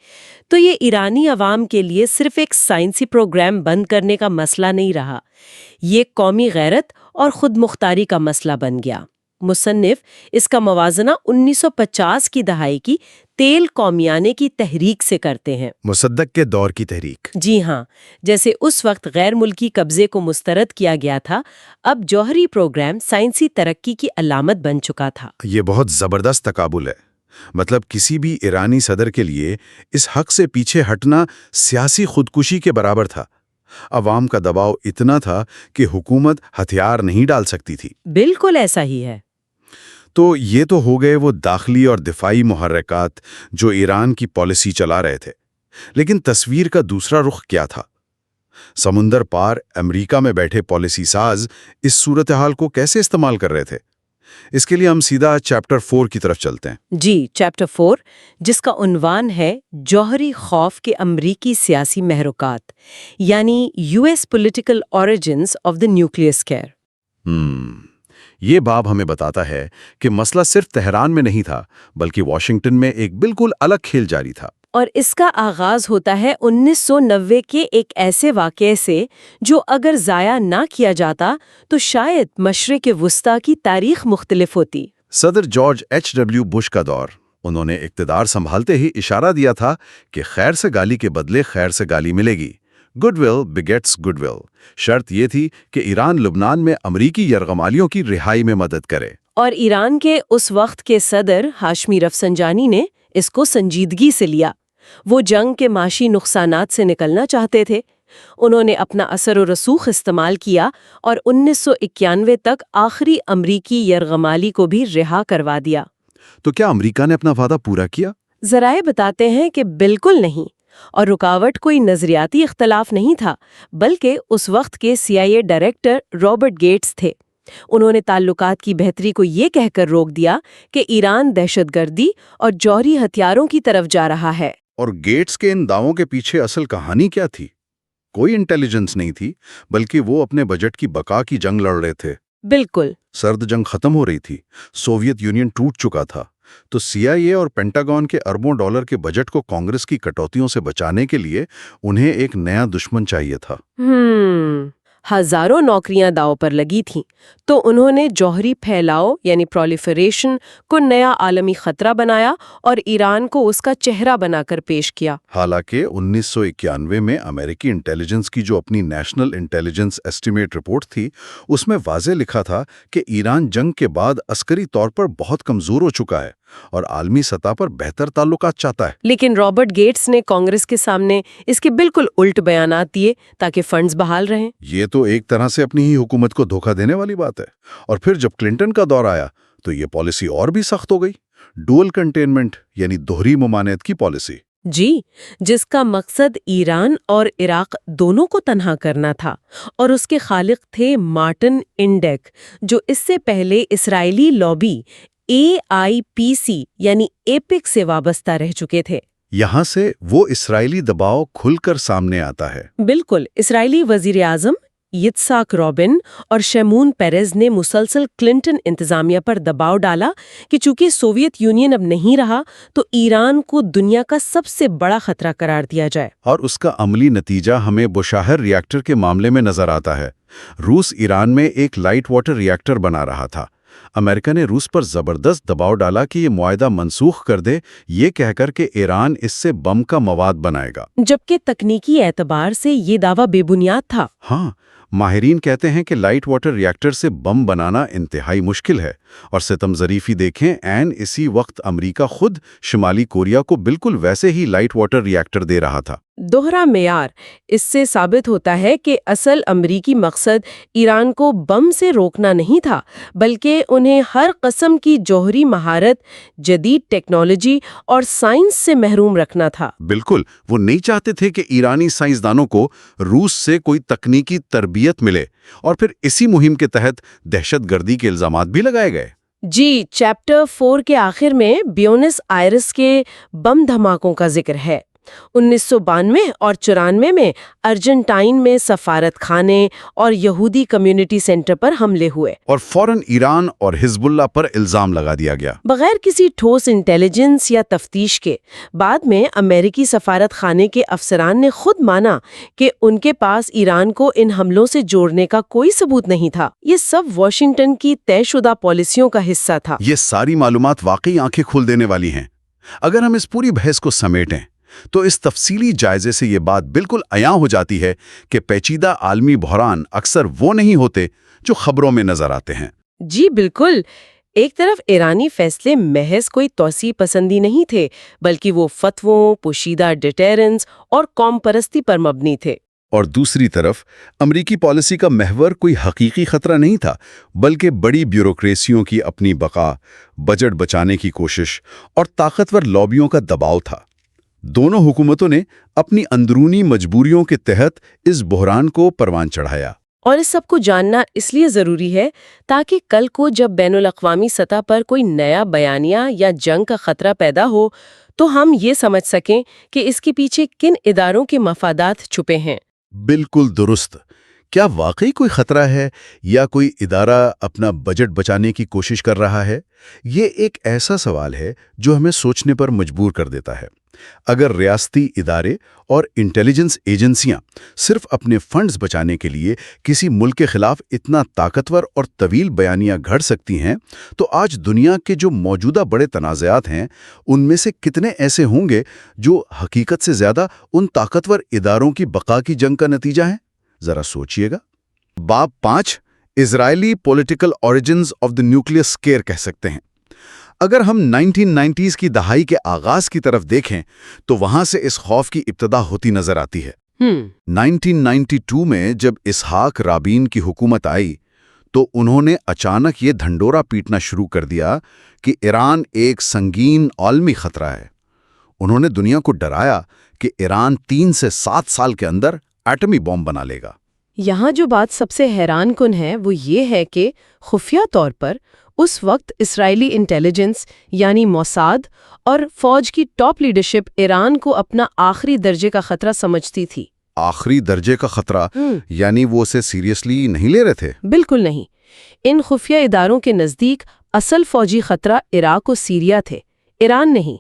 تو یہ ایرانی عوام کے لیے صرف ایک سائنسی پروگرام بند کرنے کا مسئلہ نہیں رہا، یہ قومی غیرت اور خود مختاری کا مسئلہ بن گیا۔ مصنف اس کا موازنہ 1950 کی دہائی کی تیل قومیانے کی تحریک سے کرتے ہیں۔ مصدق کے دور کی تحریک۔ جی ہاں، جیسے اس وقت غیر ملکی قبضے کو مسترد کیا گیا تھا، اب جوہری پروگرام سائنسی ترقی کی علامت بن چکا تھا۔ یہ بہت زبردست تقابل ہے۔ مطلب کسی بھی ایرانی صدر کے لیے اس حق سے پیچھے ہٹنا سیاسی خودکشی کے برابر تھا۔ عوام کا دباؤ اتنا تھا کہ حکومت ہتھیار نہیں ڈال سکتی تھی۔ بالکل ایسا ہی ہے۔ تو یہ تو ہو گئے وہ داخلی اور دفاعی محرکات جو ایران کی پالیسی چلا رہے تھے، لیکن تصویر کا دوسرا رخ کیا تھا؟ سمندر پار امریکہ میں بیٹھے پالیسی ساز اس صورتحال کو کیسے استعمال کر رہے تھے؟ اس کے لیے ہم سیدھا چیپٹر 4 کی طرف چلتے ہیں۔ جی، چیپٹر 4، جس کا عنوان ہے جوہری خوف کے امریکی سیاسی محرکات، یعنی US Political Origins of the Nuclear Scare۔ یہ باب ہمیں بتاتا ہے کہ مسئلہ صرف تہران میں نہیں تھا، بلکہ واشنگٹن میں ایک بالکل الگ کھیل جاری تھا۔ اور اس کا آغاز ہوتا ہے 1990 کے ایک ایسے واقعے سے جو اگر ضائع نہ کیا جاتا تو شاید مشرق وسطیٰ کی تاریخ مختلف ہوتی۔ صدر جارج H.W. بش کا دور۔ انہوں نے اقتدار سنبھالتے ہی اشارہ دیا تھا کہ خیر سے گالی کے بدلے خیر سے گالی ملے گی۔ Good will begets good will. شرط یہ تھی کہ ایران لبنان میں امریکی یرغمالیوں کی رہائی میں مدد کرے۔ اور ایران کے اس وقت کے صدر ہاشمی رفسنجانی نے اس کو سنجیدگی سے لیا۔ وہ جنگ کے معاشی نقصانات سے نکلنا چاہتے تھے۔ انہوں نے اپنا اثر و رسوخ استعمال کیا اور 1991 تک آخری امریکی یرغمالی کو بھی رہا کروا دیا۔ تو کیا امریکہ نے اپنا وعدہ پورا کیا؟ ذرائع بتاتے ہیں کہ بالکل نہیں، اور رکاوٹ کوئی نظریاتی اختلاف نہیں تھا، بلکہ اس وقت کے CIA ڈائریکٹر رابرٹ گیٹس تھے۔ انہوں نے تعلقات کی بہتری کو یہ کہہ کر روک دیا کہ ایران دہشت گردی اور جوہری ہتھیاروں کی طرف جا رہا ہے۔ اور گیٹس کے ان دعووں کے پیچھے اصل کہانی کیا تھی؟ کوئی انٹیلیجنس نہیں تھی، بلکہ وہ اپنے بجٹ کی بقا کی جنگ لڑ رہے تھے۔ بالکل۔ سرد جنگ ختم ہو رہی تھی، سوویت یونین ٹوٹ چکا تھا، تو CIA اور پینٹاگون کے اربوں ڈالر کے بجٹ کو کانگریس کی کٹوتیوں سے بچانے کے لیے انہیں ایک نیا دشمن چاہیے تھا۔ ہزاروں نوکریاں داؤ پر لگی تھیں، تو انہوں نے جوہری پھیلاؤ یعنی پرولیفریشن کو نیا عالمی خطرہ بنایا اور ایران کو اس کا چہرہ بنا کر پیش کیا۔ حالانکہ 1991 میں امریکی انٹیلیجنس کی جو اپنی نیشنل انٹیلیجنس ایسٹیمیٹ رپورٹ تھی، اس میں واضح لکھا تھا کہ ایران جنگ کے بعد عسکری طور پر بہت کمزور ہو چکا ہے اور عالمی سطح پر بہتر تعلقات چاہتا ہے۔ لیکن رابرٹ گیٹس نے کانگریس کے سامنے اس کے بالکل الٹ بیانات دیے تاکہ فنڈز بحال رہیں۔ یہ تو ایک طرح سے اپنی ہی حکومت کو دھوکہ دینے والی بات ہے۔ اور پھر جب کلنٹن کا دور آیا تو یہ پالیسی اور بھی سخت ہو گئی، ڈوئل کنٹینمنٹ یعنی دوہری ممانعت کی پالیسی۔ جی، جس کا مقصد ایران اور عراق دونوں کو تنہا کرنا تھا، اور اس کے خالق تھے مارٹن انڈیک، جو اس سے پہلے اسرائیلی لابی AIPC یعنی ایپک سے وابستہ رہ چکے تھے۔ یہاں سے وہ اسرائیلی دباؤ کھل کر سامنے آتا ہے۔ بالکل، اسرائیلی وزیر اعظم یتساک رابن اور شیمون پیریز نے مسلسل کلنٹن انتظامیہ پر دباؤ ڈالا کہ چونکہ سوویت یونین اب نہیں رہا تو ایران کو دنیا کا سب سے بڑا خطرہ قرار دیا جائے۔ اور اس کا عملی نتیجہ ہمیں بوشاہر ری ایکٹر کے معاملے میں نظر آتا ہے۔ روس ایران میں ایک لائٹ واٹر ری ایکٹر بنا رہا تھا۔ امریکہ نے روس پر زبردست دباؤ ڈالا کہ یہ معاہدہ منسوخ کر دے، یہ کہہ کر کہ ایران اس سے بم کا مواد بنائے گا، جبکہ تکنیکی اعتبار سے یہ دعویٰ بے بنیاد تھا۔ ہاں، ماہرین کہتے ہیں کہ لائٹ واٹر ری ایکٹر سے بم بنانا انتہائی مشکل ہے، اور ستم ظریفی دیکھیں، عین اسی وقت امریکہ خود شمالی کوریا کو بالکل ویسے ہی لائٹ واٹر ری ایکٹر دے رہا تھا۔ دوہرا معیار اس سے ثابت ہوتا ہے کہ اصل امریکی مقصد ایران کو بم سے روکنا نہیں تھا، بلکہ انہیں ہر قسم کی جوہری مہارت، جدید ٹیکنالوجی اور سائنس سے محروم رکھنا تھا۔ بالکل، وہ نہیں چاہتے تھے کہ ایرانی سائنسدانوں کو روس سے کوئی تکنیکی تربیت ملے، اور پھر اسی مہم کے تحت دہشت گردی کے الزامات بھی لگائے گئے۔ جی، چیپٹر 4 کے آخر میں بیونس آئرس کے بم دھماکوں کا ذکر ہے۔ 1992 اور 94 میں ارجنٹائن میں سفارت خانے اور یہودی کمیونٹی سینٹر پر حملے ہوئے اور فوراً ایران اور حزب اللہ پر الزام لگا دیا گیا۔ بغیر کسی ٹھوس انٹیلیجنس یا تفتیش کے۔ بعد میں امریکی سفارت خانے کے افسران نے خود مانا کہ ان کے پاس ایران کو ان حملوں سے جوڑنے کا کوئی ثبوت نہیں تھا۔ یہ سب واشنگٹن کی طے شدہ پالیسیوں کا حصہ تھا۔ یہ ساری معلومات واقعی آنکھیں کھول دینے والی ہیں۔ اگر ہم اس پوری بحث کو سمیٹیں تو اس تفصیلی جائزے سے یہ بات بالکل عیاں ہو جاتی ہے کہ پیچیدہ عالمی بحران اکثر وہ نہیں ہوتے جو خبروں میں نظر آتے ہیں۔ جی بالکل، ایک طرف ایرانی فیصلے محض کوئی توسیع پسندی نہیں تھے، بلکہ وہ فتووں، پوشیدہ ڈیٹرنس اور قوم پرستی پر مبنی تھے۔ اور دوسری طرف امریکی پالیسی کا محور کوئی حقیقی خطرہ نہیں تھا، بلکہ بڑی بیوروکریسیوں کی اپنی بقا، بجٹ بچانے کی کوشش اور طاقتور لابیوں کا دباؤ تھا۔ دونوں حکومتوں نے اپنی اندرونی مجبوریوں کے تحت اس بحران کو پروان چڑھایا۔ اور اس سب کو جاننا اس لیے ضروری ہے تاکہ کل کو جب بین الاقوامی سطح پر کوئی نیا بیانیہ یا جنگ کا خطرہ پیدا ہو تو ہم یہ سمجھ سکیں کہ اس کے پیچھے کن اداروں کے مفادات چھپے ہیں۔ بالکل درست۔ کیا واقعی کوئی خطرہ ہے یا کوئی ادارہ اپنا بجٹ بچانے کی کوشش کر رہا ہے؟ یہ ایک ایسا سوال ہے جو ہمیں سوچنے پر مجبور کر دیتا ہے۔ اگر ریاستی ادارے اور انٹیلیجنس ایجنسیاں صرف اپنے فنڈز بچانے کے لیے کسی ملک کے خلاف اتنا طاقتور اور طویل بیانیہ گھڑ سکتی ہیں، تو آج دنیا کے جو موجودہ بڑے تنازعات ہیں ان میں سے کتنے ایسے ہوں گے جو حقیقت سے زیادہ ان طاقتور اداروں کی بقا کی جنگ کا نتیجہ ہیں؟ ذرا سوچئے گا۔ باب 5 Israeli political origins of the nuclear scare کہہ سکتے ہیں۔ اگر ہم 1990s کی دہائی کے آغاز کی طرف دیکھیں تو وہاں سے اس خوف کی ابتدا ہوتی نظر آتی ہے۔ 1992 میں جب اسحاق رابین کی حکومت آئی تو انہوں نے اچانک یہ دھنڈورا پیٹنا شروع کر دیا کہ ایران ایک سنگین عالمی خطرہ ہے۔ انہوں نے دنیا کو ڈرایا کہ ایران 3 سے 7 سال کے اندر ایٹمی بم بنا لے گا۔ یہاں جو بات سب سے حیران کن ہے وہ یہ ہے کہ خفیہ طور پر اس وقت اسرائیلی انٹیلیجنس یعنی موساد اور فوج کی ٹاپ لیڈرشپ ایران کو اپنا آخری درجے کا خطرہ سمجھتی تھی۔ آخری درجے کا خطرہ یعنی وہ اسے سیریسلی نہیں لے رہے تھے؟ بالکل نہیں۔ ان خفیہ اداروں کے نزدیک اصل فوجی خطرہ عراق و سیریا تھے، ایران نہیں۔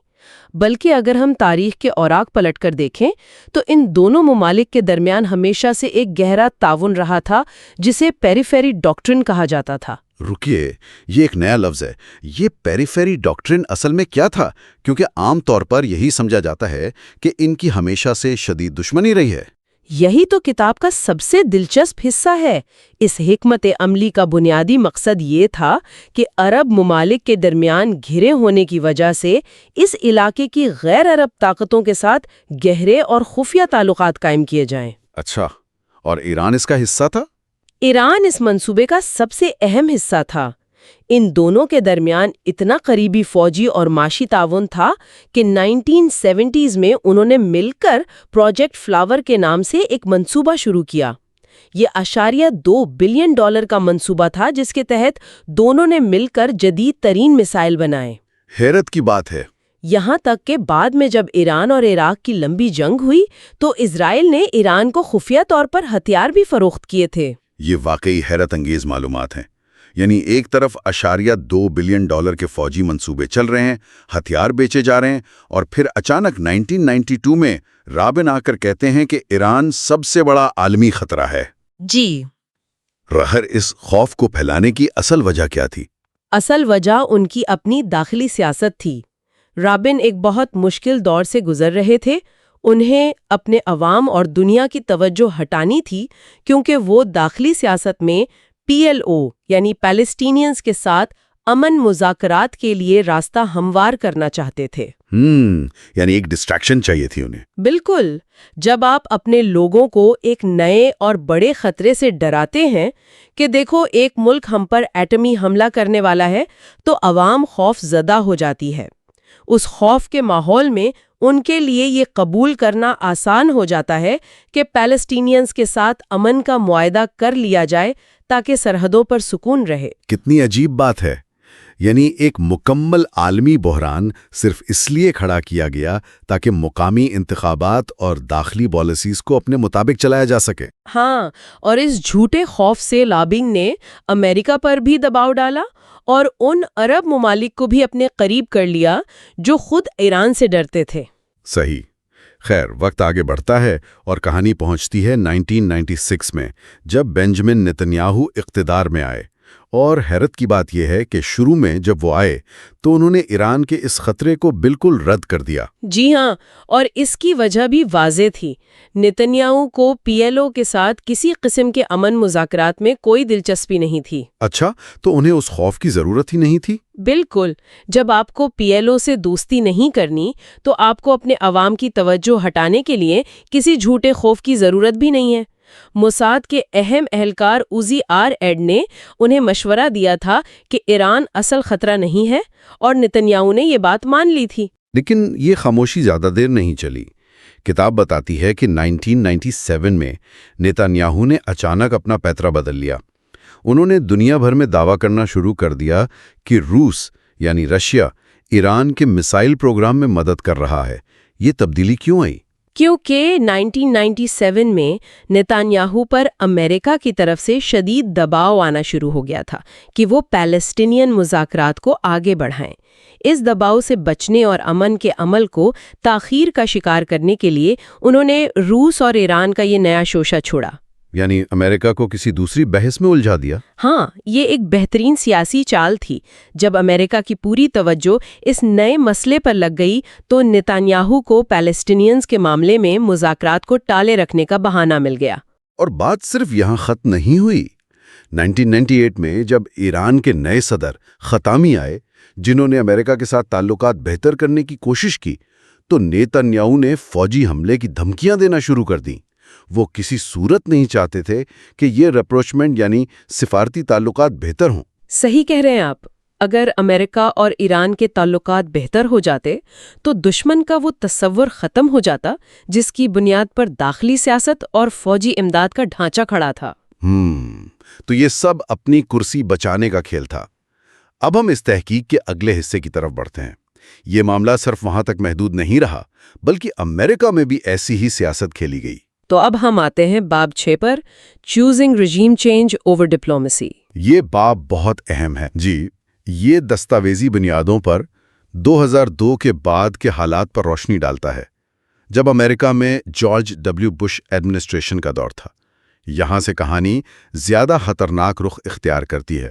بلکہ اگر ہم تاریخ کے اوراق پلٹ کر دیکھیں تو ان دونوں ممالک کے درمیان ہمیشہ سے ایک گہرا تعاون رہا تھا جسے پیریفیری ڈاکٹرن کہا جاتا تھا۔ رکیے، یہ ایک نیا لفظ ہے۔ یہ پیریفیری ڈاکٹرن اصل میں کیا تھا؟ کیونکہ عام طور پر یہی سمجھا جاتا ہے کہ ان کی ہمیشہ سے شدید دشمنی رہی ہے۔ یہی تو کتاب کا سب سے دلچسپ حصہ ہے۔ اس حکمت عملی کا بنیادی مقصد یہ تھا کہ عرب ممالک کے درمیان گھرے ہونے کی وجہ سے اس علاقے کی غیر عرب طاقتوں کے ساتھ گہرے اور خفیہ تعلقات قائم کیے جائیں۔ اچھا، اور ایران اس کا حصہ تھا؟ ایران اس منصوبے کا سب سے اہم حصہ تھا۔ ان دونوں کے درمیان اتنا قریبی فوجی اور معاشی تعاون تھا کہ 1970s میں انہوں نے مل کر پروجیکٹ فلاور کے نام سے ایک منصوبہ شروع کیا۔ یہ $2 بلین کا منصوبہ تھا جس کے تحت دونوں نے مل کر جدید ترین میزائل بنائے۔ حیرت کی بات ہے۔ یہاں تک کہ بعد میں جب ایران اور عراق کی لمبی جنگ ہوئی تو اسرائیل نے ایران کو خفیہ طور پر ہتھیار بھی فروخت کیے تھے۔ یہ واقعی حیرت انگیز معلومات ہیں۔ یعنی ایک طرف $2 بلین کے فوجی منصوبے چل رہے ہیں، ہتھیار بیچے جا رہے ہیں، اور پھر اچانک 1992 میں رابن آ کر کہتے ہیں کہ ایران سب سے بڑا عالمی خطرہ ہے۔ جی، رہر اس خوف کو پھیلانے کی اصل وجہ کیا تھی؟ اصل وجہ ان کی اپنی داخلی سیاست تھی۔ رابن ایک بہت مشکل دور سے گزر رہے تھے۔ انہیں اپنے عوام اور دنیا کی توجہ ہٹانی تھی کیونکہ وہ داخلی سیاست میں PLO یعنی پیلسٹینینز کے ساتھ امن مذاکرات کے لیے راستہ ہموار کرنا چاہتے تھے۔ یعنی ایک ڈسٹریکشن چاہیے تھی انہیں۔ بالکل، جب آپ اپنے لوگوں کو ایک نئے اور بڑے خطرے سے ڈراتے ہیں کہ دیکھو ایک ملک ہم پر ایٹمی حملہ کرنے والا ہے، تو عوام خوف زدہ ہو جاتی ہے۔ اس خوف کے ماحول میں ان کے لیے یہ قبول کرنا آسان ہو جاتا ہے کہ پیلسٹینینز کے ساتھ امن کا معاہدہ کر لیا جائے تاکہ سرحدوں پر سکون رہے۔ کتنی عجیب بات ہے، یعنی ایک مکمل عالمی بحران صرف اس لیے کھڑا کیا گیا تاکہ مقامی انتخابات اور داخلی پالیسیز کو اپنے مطابق چلایا جا سکے۔ ہاں، اور اس جھوٹے خوف سے لابنگ نے امریکہ پر بھی دباؤ ڈالا اور ان عرب ممالک کو بھی اپنے قریب کر لیا جو خود ایران سے ڈرتے تھے۔ صحیح۔ خیر، وقت آگے بڑھتا ہے اور کہانی پہنچتی ہے 1996 میں، جب بنجمن نتنیاہو اقتدار میں آئے۔ اور حیرت کی بات یہ ہے کہ شروع میں جب وہ آئے تو انہوں نے ایران کے اس خطرے کو بالکل رد کر دیا۔ جی ہاں، اور اس کی وجہ بھی واضح تھی۔ نتنیاہو کو پی ایل او کے ساتھ کسی قسم کے امن مذاکرات میں کوئی دلچسپی نہیں تھی۔ اچھا، تو انہیں اس خوف کی ضرورت ہی نہیں تھی؟ بالکل، جب آپ کو پی ایل او سے دوستی نہیں کرنی تو آپ کو اپنے عوام کی توجہ ہٹانے کے لیے کسی جھوٹے خوف کی ضرورت بھی نہیں ہے۔ موساد کے اہم اہلکار اوزی آر ایڈ نے انہیں مشورہ دیا تھا کہ ایران اصل خطرہ نہیں ہے، اور نتنیاہو نے یہ بات مان لی تھی۔ لیکن یہ خاموشی زیادہ دیر نہیں چلی۔ کتاب بتاتی ہے کہ 1997 میں نتنیاہو نے اچانک اپنا پیترا بدل لیا۔ انہوں نے دنیا بھر میں دعویٰ کرنا شروع کر دیا کہ روس یعنی رشیا ایران کے میسائل پروگرام میں مدد کر رہا ہے۔ یہ تبدیلی کیوں آئی؟ کیونکہ 1997 میں نتنیاہو پر امریکہ کی طرف سے شدید دباؤ آنا شروع ہو گیا تھا کہ وہ پیلسٹینین مذاکرات کو آگے بڑھائیں۔ اس دباؤ سے بچنے اور امن کے عمل کو تاخیر کا شکار کرنے کے لیے انہوں نے روس اور ایران کا یہ نیا شوشہ چھوڑا۔ یعنی امریکہ کو کسی دوسری بحث میں الجھا دیا؟ ہاں، یہ ایک بہترین سیاسی چال تھی۔ جب امریکہ کی پوری توجہ اس نئے مسئلے پر لگ گئی تو نتنیاہو کو پیلسٹینینز کے معاملے میں مذاکرات کو ٹالے رکھنے کا بہانہ مل گیا۔ اور بات صرف یہاں ختم نہیں ہوئی۔ 1998 میں جب ایران کے نئے صدر خطامی آئے، جنہوں نے امریکہ کے ساتھ تعلقات بہتر کرنے کی کوشش کی، تو نتنیاہو نے فوجی حملے کی دھمکیاں دینا شروع کر دیں۔ وہ کسی صورت نہیں چاہتے تھے کہ یہ رپروچمنٹ یعنی سفارتی تعلقات بہتر ہوں۔ صحیح کہہ رہے ہیں آپ۔ اگر امریکہ اور ایران کے تعلقات بہتر ہو جاتے تو دشمن کا وہ تصور ختم ہو جاتا جس کی بنیاد پر داخلی سیاست اور فوجی امداد کا ڈھانچہ کھڑا تھا۔ تو یہ سب اپنی کرسی بچانے کا کھیل تھا۔ اب ہم اس تحقیق کے اگلے حصے کی طرف بڑھتے ہیں۔ یہ معاملہ صرف وہاں تک محدود نہیں رہا، بلکہ امریکہ میں بھی ایسی ہی سیاست کھیلی گئی۔ تو اب ہم آتے ہیں باب 6 پر، choosing regime change over diplomacy. یہ باب بہت اہم ہے۔ جی، یہ دستاویزی بنیادوں پر 2002 کے بعد کے حالات پر روشنی ڈالتا ہے، جب امریکہ میں جارج ڈبلیو بش ایڈمنسٹریشن کا دور تھا۔ یہاں سے کہانی زیادہ خطرناک رخ اختیار کرتی ہے،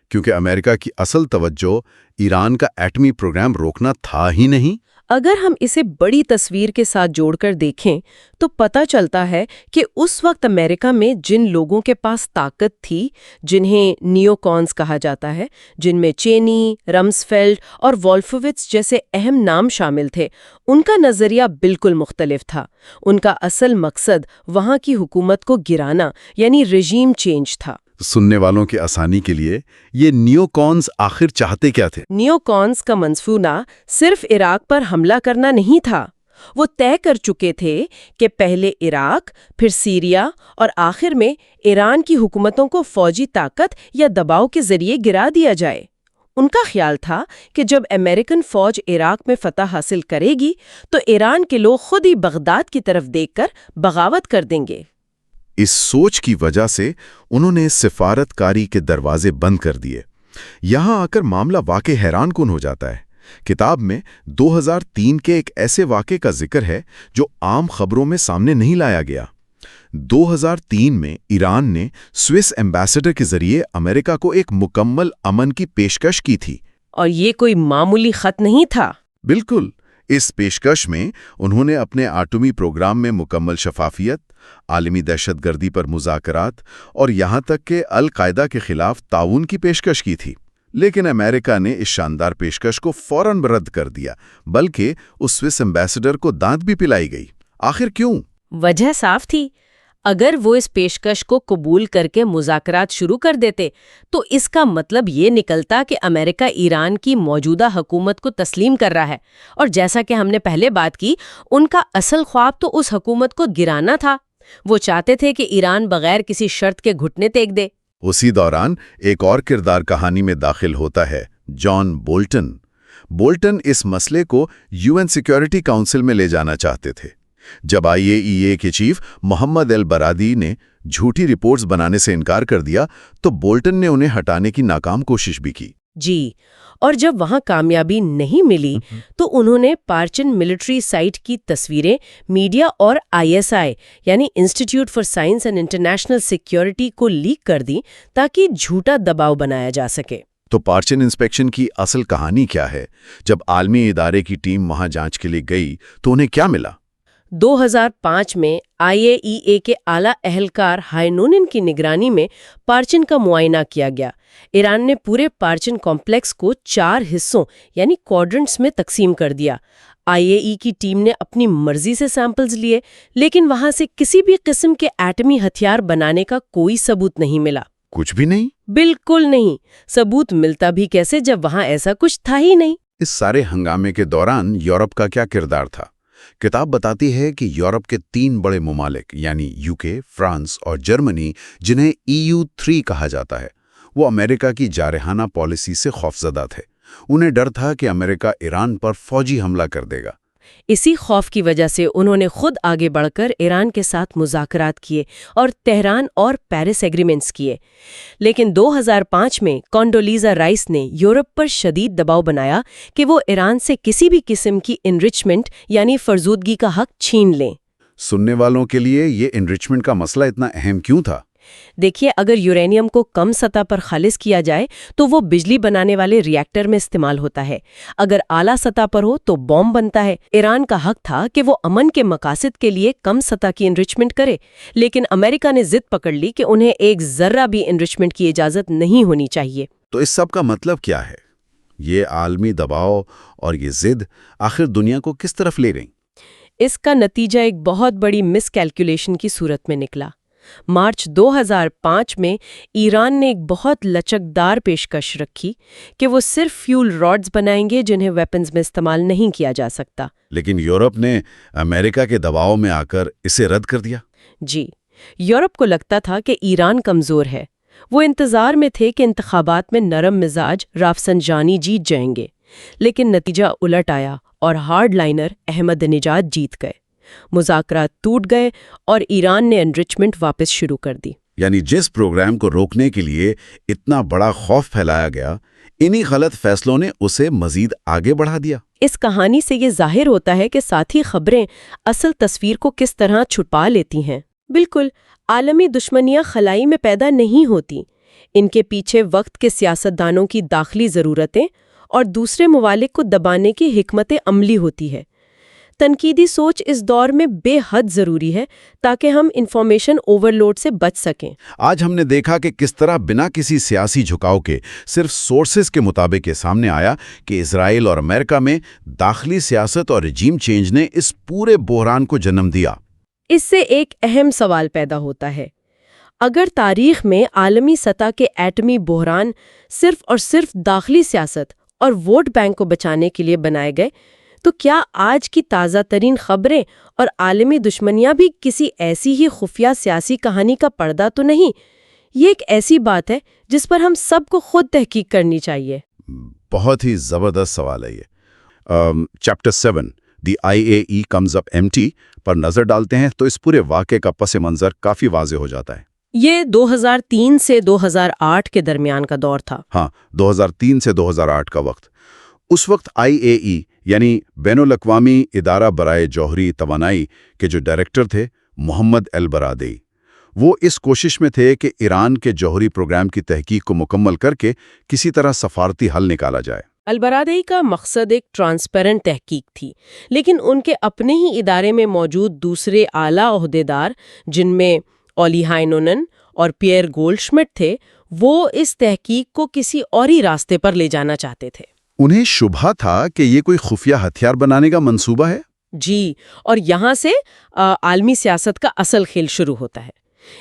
کیونکہ امریکہ کی اصل توجہ ایران کا ایٹمی پروگرام روکنا تھا ہی نہیں۔ اگر ہم اسے بڑی تصویر کے ساتھ جوڑ کر دیکھیں تو پتہ چلتا ہے کہ اس وقت امریکہ میں جن لوگوں کے پاس طاقت تھی، جنہیں نیو کونز کہا جاتا ہے، جن میں چینی، رمزفیلڈ اور وولفووٹس جیسے اہم نام شامل تھے، ان کا نظریہ بالکل مختلف تھا۔ ان کا اصل مقصد وہاں کی حکومت کو گرانا یعنی رجیم چینج تھا۔ سننے والوں کی آسانی کے لیے، یہ نیو کونز آخر چاہتے کیا تھے؟ نیو کونز کا منصوبہ صرف عراق پر حملہ کرنا نہیں تھا۔ وہ طے کر چکے تھے کہ پہلے عراق، پھر سیریا اور آخر میں ایران کی حکومتوں کو فوجی طاقت یا دباؤ کے ذریعے گرا دیا جائے۔ ان کا خیال تھا کہ جب امریکن فوج عراق میں فتح حاصل کرے گی تو ایران کے لوگ خود ہی بغداد کی طرف دیکھ کر بغاوت کر دیں گے۔ اس سوچ کی وجہ سے انہوں نے سفارت کاری کے دروازے بند کر دیے۔ یہاں آ کر معاملہ واقع حیران کن ہو جاتا ہے۔ کتاب میں 2003 کے ایک ایسے واقعے کا ذکر ہے جو عام خبروں میں سامنے نہیں لایا گیا۔ 2003 میں ایران نے سوئس ایمبیسڈر کے ذریعے امریکہ کو ایک مکمل امن کی پیشکش کی تھی۔ اور یہ کوئی معمولی خط نہیں تھا۔ بالکل، اس پیشکش میں انہوں نے اپنے ایٹمی پروگرام میں مکمل شفافیت، عالمی دہشت گردی پر مذاکرات اور یہاں تک کہ القاعدہ کے خلاف تعاون کی پیشکش کی تھی۔ لیکن امریکہ نے اس شاندار پیشکش کو فوراً رد کر دیا، بلکہ اس سوئس ایمبیسڈر کو دانت بھی پلائی گئی۔ آخر کیوں؟ وجہ صاف تھی۔ اگر وہ اس پیشکش کو قبول کر کے مذاکرات شروع کر دیتے تو اس کا مطلب یہ نکلتا کہ امریکہ ایران کی موجودہ حکومت کو تسلیم کر رہا ہے، اور جیسا کہ ہم نے پہلے بات کی، ان کا اصل خواب تو اس حکومت کو گرانا تھا۔ وہ چاہتے تھے کہ ایران بغیر کسی شرط کے گھٹنے ٹیک دے۔ اسی دوران ایک اور کردار کہانی میں داخل ہوتا ہے، جان بولٹن۔ بولٹن اس مسئلے کو UN سیکیورٹی کونسل میں لے جانا چاہتے تھے۔ جب IAEA کے چیف محمد البرادعی نے جھوٹی رپورٹس بنانے سے انکار کر دیا تو بولٹن نے انہیں ہٹانے کی ناکام کوشش بھی کی۔ جی، اور جب وہاں کامیابی نہیں ملی تو انہوں نے پارچن ملٹری سائٹ کی تصویریں میڈیا اور ISI یعنی institute for science and international security کو لیک کر دی تاکہ جھوٹا دباؤ بنایا جا سکے۔ تو پارچن انسپیکشن کی اصل کہانی کیا ہے؟ جب عالمی ادارے کی ٹیم وہاں جانچ کے لیے گئی تو انہیں کیا ملا؟ 2005 میں IAEA کے اعلیٰ اہلکار ہائنونن کی نگرانی میں پارچن کا معائنہ کیا گیا۔ ایران نے پورے پارچن کمپلیکس کو 4 حصوں یعنی کوارڈرنٹس میں تقسیم کر دیا۔ IAEA کی ٹیم نے اپنی مرضی سے سیمپلز لیے، لیکن وہاں سے کسی بھی قسم کے ایٹمی ہتھیار بنانے کا کوئی ثبوت نہیں ملا۔ کچھ بھی نہیں؟ بالکل نہیں۔ ثبوت ملتا بھی کیسے جب وہاں ایسا کچھ تھا ہی نہیں۔ اس سارے ہنگامے کے دوران یورپ کا کیا کردار تھا؟ کتاب بتاتی ہے کہ یورپ کے 3 بڑے ممالک یعنی UK، فرانس اور جرمنی، جنہیں EU3 کہا جاتا ہے، وہ امریکہ کی جارحانہ پالیسی سے خوفزدہ تھے۔ انہیں ڈر تھا کہ امریکہ ایران پر فوجی حملہ کر دے گا۔ اسی خوف کی وجہ سے انہوں نے خود آگے بڑھ کر ایران کے ساتھ مذاکرات کیے اور تہران اور پیرس ایگریمنٹس کیے۔ لیکن 2005 میں کونڈولیزا رائس نے یورپ پر شدید دباؤ بنایا کہ وہ ایران سے کسی بھی قسم کی انرچمنٹ یعنی فرزودگی کا حق چھین لیں۔ سننے والوں کے لیے یہ انرچمنٹ کا مسئلہ اتنا اہم کیوں تھا؟ دیکھیے، اگر یورینیم کو کم سطح پر خالص کیا جائے تو وہ بجلی بنانے والے ری ایکٹر میں استعمال ہوتا ہے، اگر اعلیٰ سطح پر ہو تو بم بنتا ہے۔ ایران کا حق تھا کہ وہ امن کے مقاصد کے لیے کم سطح کی انرچمنٹ کرے، لیکن امریکہ نے ضد پکڑ لی کہ انہیں ایک ذرہ بھی انرچمنٹ کی اجازت نہیں ہونی چاہیے۔ تو اس سب کا مطلب کیا ہے؟ یہ عالمی دباؤ اور یہ ضد آخر دنیا کو کس طرف لے گئی؟ اس کا نتیجہ ایک بہت بڑی مس کیلکولیشن کی صورت میں نکلا۔ مارچ 2005 میں ایران نے ایک بہت لچکدار پیشکش رکھی کہ وہ صرف فیول راڈز بنائیں گے جنہیں ویپنز میں استعمال نہیں کیا جا سکتا۔ لیکن یورپ نے امریکہ کے دباؤ میں آ کر اسے رد کر دیا۔ جی، یورپ کو لگتا تھا کہ ایران کمزور ہے۔ وہ انتظار میں تھے کہ انتخابات میں نرم مزاج رافسنجانی جیت جائیں گے، لیکن نتیجہ الٹ آیا اور ہارڈ لائنر احمد نژاد جیت گئے۔ مذاکرات ٹوٹ گئے اور ایران نے انرچمنٹ واپس شروع کر دی۔ یعنی جس پروگرام کو روکنے کے لیے اتنا بڑا خوف پھیلایا گیا، انہی غلط فیصلوں نے اسے مزید آگے بڑھا دیا۔ اس کہانی سے یہ ظاہر ہوتا ہے کہ ساتھی خبریں اصل تصویر کو کس طرح چھپا لیتی ہیں۔ بالکل، عالمی دشمنیاں خلائی میں پیدا نہیں ہوتی، ان کے پیچھے وقت کے سیاستدانوں کی داخلی ضرورتیں اور دوسرے ممالک کو دبانے کی حکمت عملی ہوتی ہے۔ تنقیدی سوچ اس دور میں بے حد ضروری ہے تاکہ ہم انفارمیشن اوور لوڈ سے بچ سکیں۔ آج ہم نے دیکھا کہ کس طرح بنا کسی سیاسی جھکاؤ کے صرف سورسز کے مطابق یہ سامنے آیا کہ اسرائیل اور امریکہ میں داخلی سیاست اور رجیم چینج نے اس پورے بحران کو جنم دیا۔ اس سے ایک اہم سوال پیدا ہوتا ہے، اگر تاریخ میں عالمی سطح کے ایٹمی بحران صرف اور صرف داخلی سیاست اور ووٹ بینک کو بچانے کے لیے بنائے گئے، تو کیا آج کی تازہ ترین خبریں اور عالمی دشمنیاں بھی کسی ایسی ہی خفیہ سیاسی کہانی کا پردہ تو نہیں؟ یہ ایک ایسی بات ہے جس پر ہم سب کو خود تحقیق کرنی چاہیے۔ بہت ہی زبردست سوال ہے یہ۔ چیپٹر 7 دی IAE comes up empty پر نظر ڈالتے ہیں تو اس پورے واقعے کا پس منظر کافی واضح ہو جاتا ہے۔ یہ 2003 سے 2008 کے درمیان کا دور تھا۔ ہاں، 2003 سے 2008 کا وقت۔ اس وقت IAE یعنی بین الاقوامی ادارہ برائے جوہری توانائی کے جو ڈائریکٹر تھے محمد البرادعی، وہ اس کوشش میں تھے کہ ایران کے جوہری پروگرام کی تحقیق کو مکمل کر کے کسی طرح سفارتی حل نکالا جائے۔ البرادعی کا مقصد ایک ٹرانسپیرنٹ تحقیق تھی، لیکن ان کے اپنے ہی ادارے میں موجود دوسرے اعلیٰ عہدیدار جن میں اولی ہائنونن اور پیئر گولڈشمٹ تھے وہ اس تحقیق کو کسی اور ہی راستے پر لے جانا چاہتے تھے۔ انہیں شبہ تھا کہ یہ کوئی خفیہ ہتھیار بنانے کا منصوبہ ہے؟ جی، اور یہاں سے عالمی سیاست کا اصل کھیل شروع ہوتا ہے۔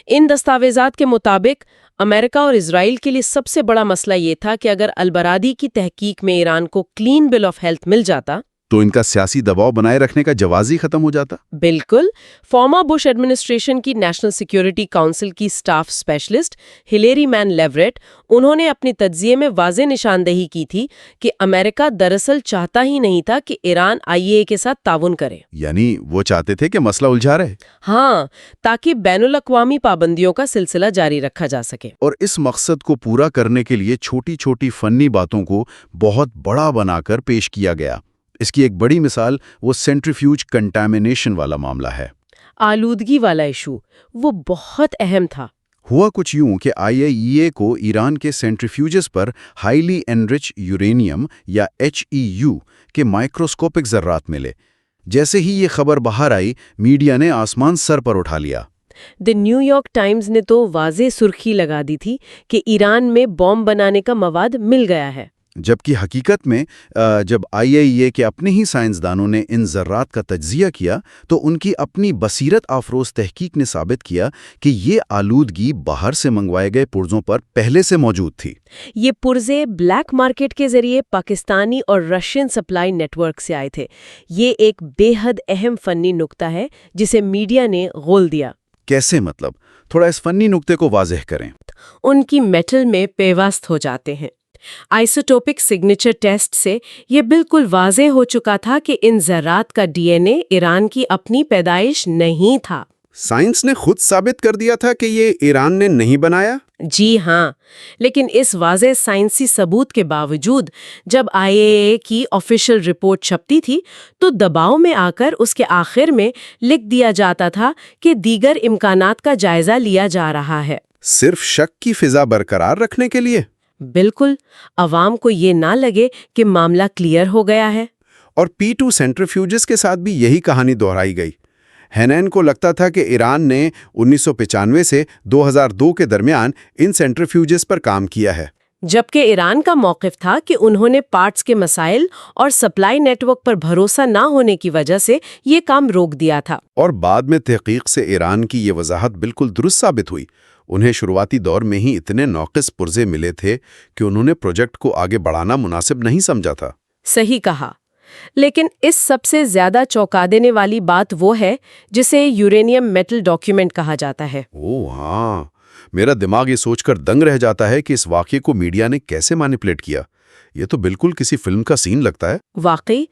ان دستاویزات کے مطابق امریکہ اور اسرائیل کے لیے سب سے بڑا مسئلہ یہ تھا کہ اگر البرادعی کی تحقیق میں ایران کو کلین بل آف ہیلتھ مل جاتا تو ان کا سیاسی دباؤ بنائے رکھنے کا جواز ہی ختم ہو جاتا۔ بالکل۔ فارمر بش ایڈمنسٹریشن کی نیشنل سیکیورٹی کونسل کی سٹاف اسپیشلسٹ ہلیری مین لیوریٹ، انہوں نے اپنی تجزیے میں واضح نشاندہی کی تھی کہ امریکہ دراصل چاہتا ہی نہیں تھا کہ ایران IAEA کے ساتھ تعاون کرے۔ یعنی وہ چاہتے تھے کہ مسئلہ الجھا رہے، ہاں، تاکہ بین الاقوامی پابندیوں کا سلسلہ جاری رکھا جا سکے۔ اور اس مقصد کو پورا کرنے کے لیے چھوٹی چھوٹی فنی باتوں کو بہت بڑا بنا کر پیش کیا گیا۔ اس کی ایک بڑی مثال وہ سینٹریفیوج کنٹامینیشن والا معاملہ ہے۔ آلودگی والا ایشو، وہ بہت اہم تھا۔ ہوا کچھ یوں کہ IAEA کو ایران کے سینٹریفیوجز پر ہائیلی انرچ یورینیم یا HEU کے مائکروسکوپک ذرات ملے۔ جیسے ہی یہ خبر باہر آئی، میڈیا نے آسمان سر پر اٹھا لیا۔ دی نیو یارک ٹائمز نے تو واضح سرخی لگا دی تھی کہ ایران میں بم بنانے کا مواد مل گیا ہے، جبکہ حقیقت میں جب IAEA کے اپنے ہی سائنسدانوں نے ان ذرات کا تجزیہ کیا تو ان کی اپنی بصیرت آفروز تحقیق نے ثابت کیا کہ یہ آلودگی باہر سے منگوائے گئے پرزوں پر پہلے سے موجود تھی۔ یہ پرزے بلیک مارکیٹ کے ذریعے پاکستانی اور رشین سپلائی نیٹ ورک سے آئے تھے۔ یہ ایک بے حد اہم فنی نکتہ ہے جسے میڈیا نے غول دیا۔ کیسے مطلب؟ تھوڑا اس فنی نکتے کو واضح کریں۔ ان کی میٹل میں پیوست ہو جاتے ہیں۔ آئسوٹوپک سگنیچر ٹیسٹ سے یہ بالکل واضح ہو چکا تھا کہ ان ذرات کا DNA ایران کی اپنی پیدائش نہیں تھا۔ سائنس نے خود ثابت کر دیا تھا کہ یہ ایران نے نہیں بنایا؟ جی ہاں، لیکن اس واضح سائنسی ثبوت کے باوجود جب IAEA کی آفیشل رپورٹ چھپتی تھی تو دباؤ میں آ کر اس کے آخر میں لکھ دیا جاتا تھا کہ دیگر امکانات کا جائزہ لیا جا رہا ہے۔ صرف شک کی فضا برقرار رکھنے کے لیے؟ بالکل، عوام کو یہ نہ لگے کہ معاملہ کلیئر ہو گیا ہے۔ اور P2 سینٹریفیوجز کے ساتھ بھی یہی کہانی دہرائی گئی۔ ہینین کو لگتا تھا کہ ایران نے 1995 سے 2002 کے درمیان ان سینٹریفیوجز پر کام کیا ہے، جبکہ ایران کا موقف تھا کہ انہوں نے پارٹس کے مسائل اور سپلائی نیٹ ورک پر بھروسہ نہ ہونے کی وجہ سے یہ کام روک دیا تھا۔ اور بعد میں تحقیق سے ایران کی یہ وضاحت بالکل درست ثابت ہوئی۔ انہیں شروعاتی دور میں ہی اتنے ناقص پرزے ملے تھے کہ انہوں نے پروجیکٹ کو آگے بڑھانا مناسب نہیں سمجھا تھا۔ صحیح کہا، لیکن اس سب سے زیادہ چونکا دینے والی بات وہ ہے جسے یورینیم میٹل ڈاکیومنٹ کہا جاتا ہے۔ ہاں، میرا دماغ یہ سوچ کر دنگ رہ جاتا ہے کہ اس واقعے کو میڈیا نے کیسے مینیپولیٹ کیا۔ یہ تو بالکل کسی فلم کا سین لگتا ہے۔ واقعی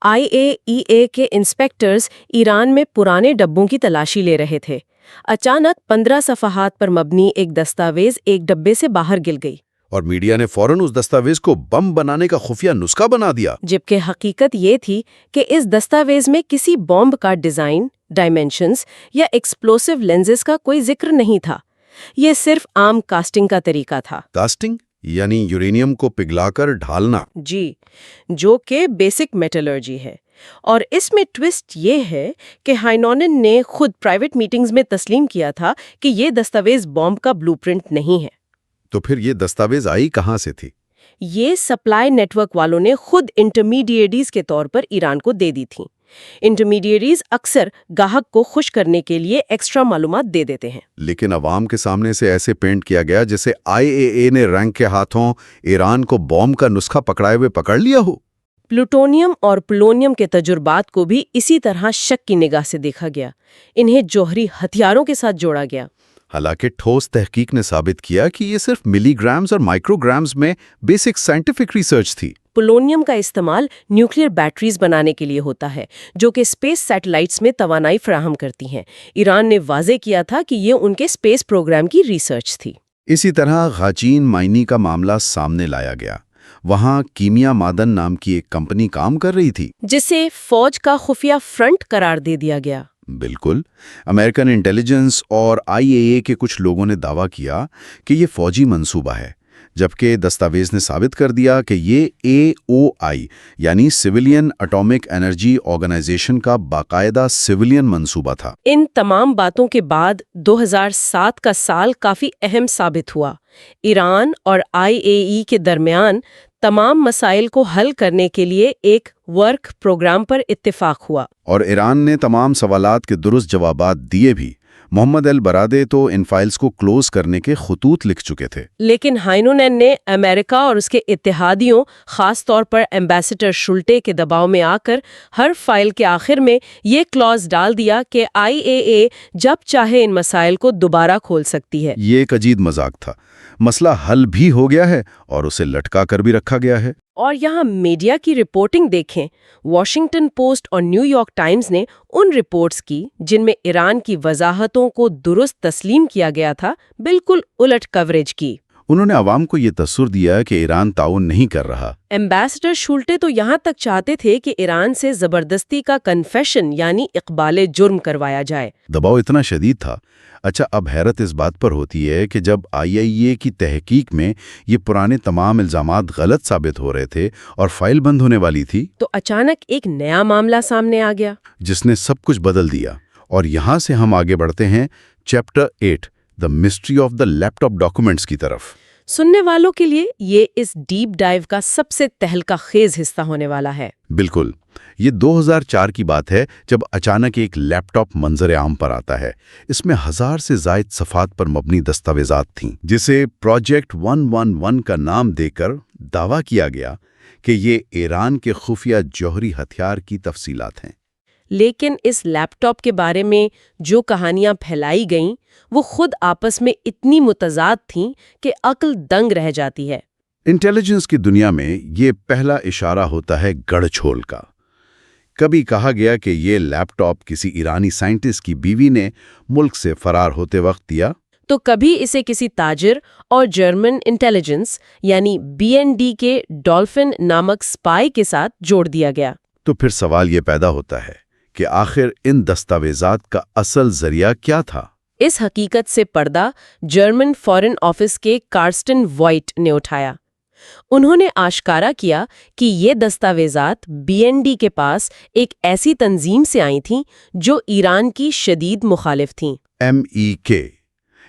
IAEA کے انسپیکٹرز ایران میں پرانے ڈبوں کی تلاشی لے رہے تھے۔ اچانک 15 صفحات پر مبنی ایک دستاویز ایک ڈبے سے باہر گر گئی، اور میڈیا نے فوراً اس دستاویز کو بم بنانے کا خفیہ نسخہ بنا دیا۔ جبکہ حقیقت یہ تھی کہ اس دستاویز میں کسی بم کا ڈیزائن، ڈائمینشنز یا ایکسپلوسیو لینزز کا کوئی ذکر نہیں تھا۔ یہ صرف عام کاسٹنگ کا طریقہ تھا۔ کاسٹنگ یعنی یورینیم کو پگھلا کر ڈھالنا۔ جی، جو کہ بیسک میٹلرجی ہے۔ اور اس میں ٹوسٹ یہ ہے کہ ہائنونن نے خود پرائیویٹ میٹنگز میں تسلیم کیا تھا کہ یہ دستاویز بم کا بلو پرنٹ نہیں ہے۔ تو پھر یہ دستاویز آئی کہاں سے تھی؟ یہ سپلائی نیٹ ورک والوں نے خود انٹرمیڈیٹریز کے طور پر ایران کو دے دی تھیں۔ انٹرمیڈیٹریز اکثر گاہک کو خوش کرنے کے لیے ایکسٹرا معلومات دے دیتے ہیں، لیکن عوام کے سامنے سے ایسے پینٹ کیا گیا جیسے IAEA نے رینک کے ہاتھوں ایران کو بوم کا نسخہ پکڑائے ہوئے پکڑ لیا ہو۔ پلوٹونیم اور پولونیم کے تجربات کو بھی اسی طرح شک کی نگاہ سے دیکھا گیا۔ انہیں جوہری ہتھیاروں کے ساتھ جوڑا گیا۔ حالانکہ ٹھوس تحقیق نے ثابت کیا کہ یہ صرف ملی گرامز اور مائکرو گرامز میں بیسک سائنٹیفک ریسرچ تھی۔ پولونیم کا استعمال نیوکلیئر بیٹریز بنانے کے لیے ہوتا ہے جو کہ اسپیس سیٹلائٹس میں توانائی فراہم کرتی ہیں۔ ایران نے واضح کیا تھا کہ یہ ان کے اسپیس پروگرام کی ریسرچ تھی۔ اسی طرح غاچین مائنی کا معاملہ سامنے لایا گیا۔ وہاں کیمیا معدن نام کی ایک کمپنی کام کر رہی تھی جسے فوج کا خفیہ فرنٹ قرار دے دیا گیا۔ بالکل۔ امریکن انٹیلیجنس اور IAEA کے کچھ لوگوں نے دعویٰ کیا کہ یہ فوجی منصوبہ ہے جبکہ دستاویز نے ثابت کر دیا کہ یہ AOI یعنی سویلین اٹامک انرجی آرگنائزیشن کا باقاعدہ سویلین منصوبہ تھا۔ ان تمام باتوں کے بعد 2007 کا سال کافی اہم ثابت ہوا۔ ایران اور IAEA کے درمیان تمام مسائل کو حل کرنے کے لیے ایک ورک پروگرام پر اتفاق ہوا۔ اور ایران نے تمام سوالات کے درست جوابات دیے بھی۔ محمد البرادعی تو ان فائلز کو کلوز کرنے کے خطوط لکھ چکے تھے۔ لیکن ہائنونین نے امریکہ اور اس کے اتحادیوں، خاص طور پر ایمبیسڈر شلٹے کے دباؤ میں آ کر ہر فائل کے آخر میں یہ کلوز ڈال دیا کہ IAEA جب چاہے ان مسائل کو دوبارہ کھول سکتی ہے۔ یہ ایک عجیب مذاق تھا۔ مسئلہ حل بھی ہو گیا ہے اور اسے لٹکا کر بھی رکھا گیا ہے۔ اور یہاں میڈیا کی رپورٹنگ دیکھیں۔ واشنگٹن پوسٹ اور نیو یارک ٹائمز نے ان رپورٹس کی جن میں ایران کی وضاحتوں کو درست تسلیم کیا گیا تھا، بالکل الٹ کوریج کی۔ انہوں نے عوام کو یہ تصور دیا کہ ایران تعاون نہیں کر رہا۔ ایمبیسڈر شولٹے تو یہاں تک چاہتے تھے کہ ایران سے زبردستی کا کنفیشن یعنی اقبال جرم کروایا جائے۔ دباؤ اتنا شدید تھا۔ اچھا، اب حیرت اس بات پر ہوتی ہے کہ جب IAEA کی تحقیق میں یہ پرانے تمام الزامات غلط ثابت ہو رہے تھے اور فائل بند ہونے والی تھی، تو اچانک ایک نیا معاملہ سامنے آ گیا جس نے سب کچھ بدل دیا۔ اور یہاں سے ہم آگے بڑھتے ہیں chapter 8 the mystery of the laptop documents کی طرف۔ سننے والوں کے لیے یہ اس ڈیپ ڈائیو کا سب سے تہلکہ خیز حصہ ہونے والا ہے۔ بالکل، یہ 2004 کی بات ہے جب اچانک ایک لیپ ٹاپ منظر عام پر آتا ہے۔ اس میں 1000 سے زائد صفحات پر مبنی دستاویزات تھیں، جسے پروجیکٹ 111 کا نام دے کر دعویٰ کیا گیا کہ یہ ایران کے خفیہ جوہری ہتھیار کی تفصیلات ہیں۔ لیکن اس لیپ ٹاپ کے بارے میں جو کہانیاں پھیلائی گئیں وہ خود آپس میں اتنی متضاد تھیں کہ عقل دنگ رہ جاتی ہے۔ انٹیلیجنس کی دنیا میں یہ پہلا اشارہ ہوتا ہے گڑھ چھول کا۔ کبھی کہا گیا کہ یہ لیپ ٹاپ کسی ایرانی سائنٹسٹ کی بیوی نے ملک سے فرار ہوتے وقت دیا، تو کبھی اسے کسی تاجر اور جرمن انٹیلیجنس یعنی BND کے ڈالفن نامک سپائی کے ساتھ جوڑ دیا گیا۔ تو پھر سوال یہ پیدا ہوتا ہے کہ آخر ان دستاویزات کا اصل ذریعہ کیا تھا؟ اس حقیقت سے پردہ جرمن فارن آفس کے کارسٹن وائٹ نے اٹھایا۔ انہوں نے آشکارا کیا کہ یہ دستاویزات BND کے پاس ایک ایسی تنظیم سے آئی تھیں جو ایران کی شدید مخالف تھیں، MEK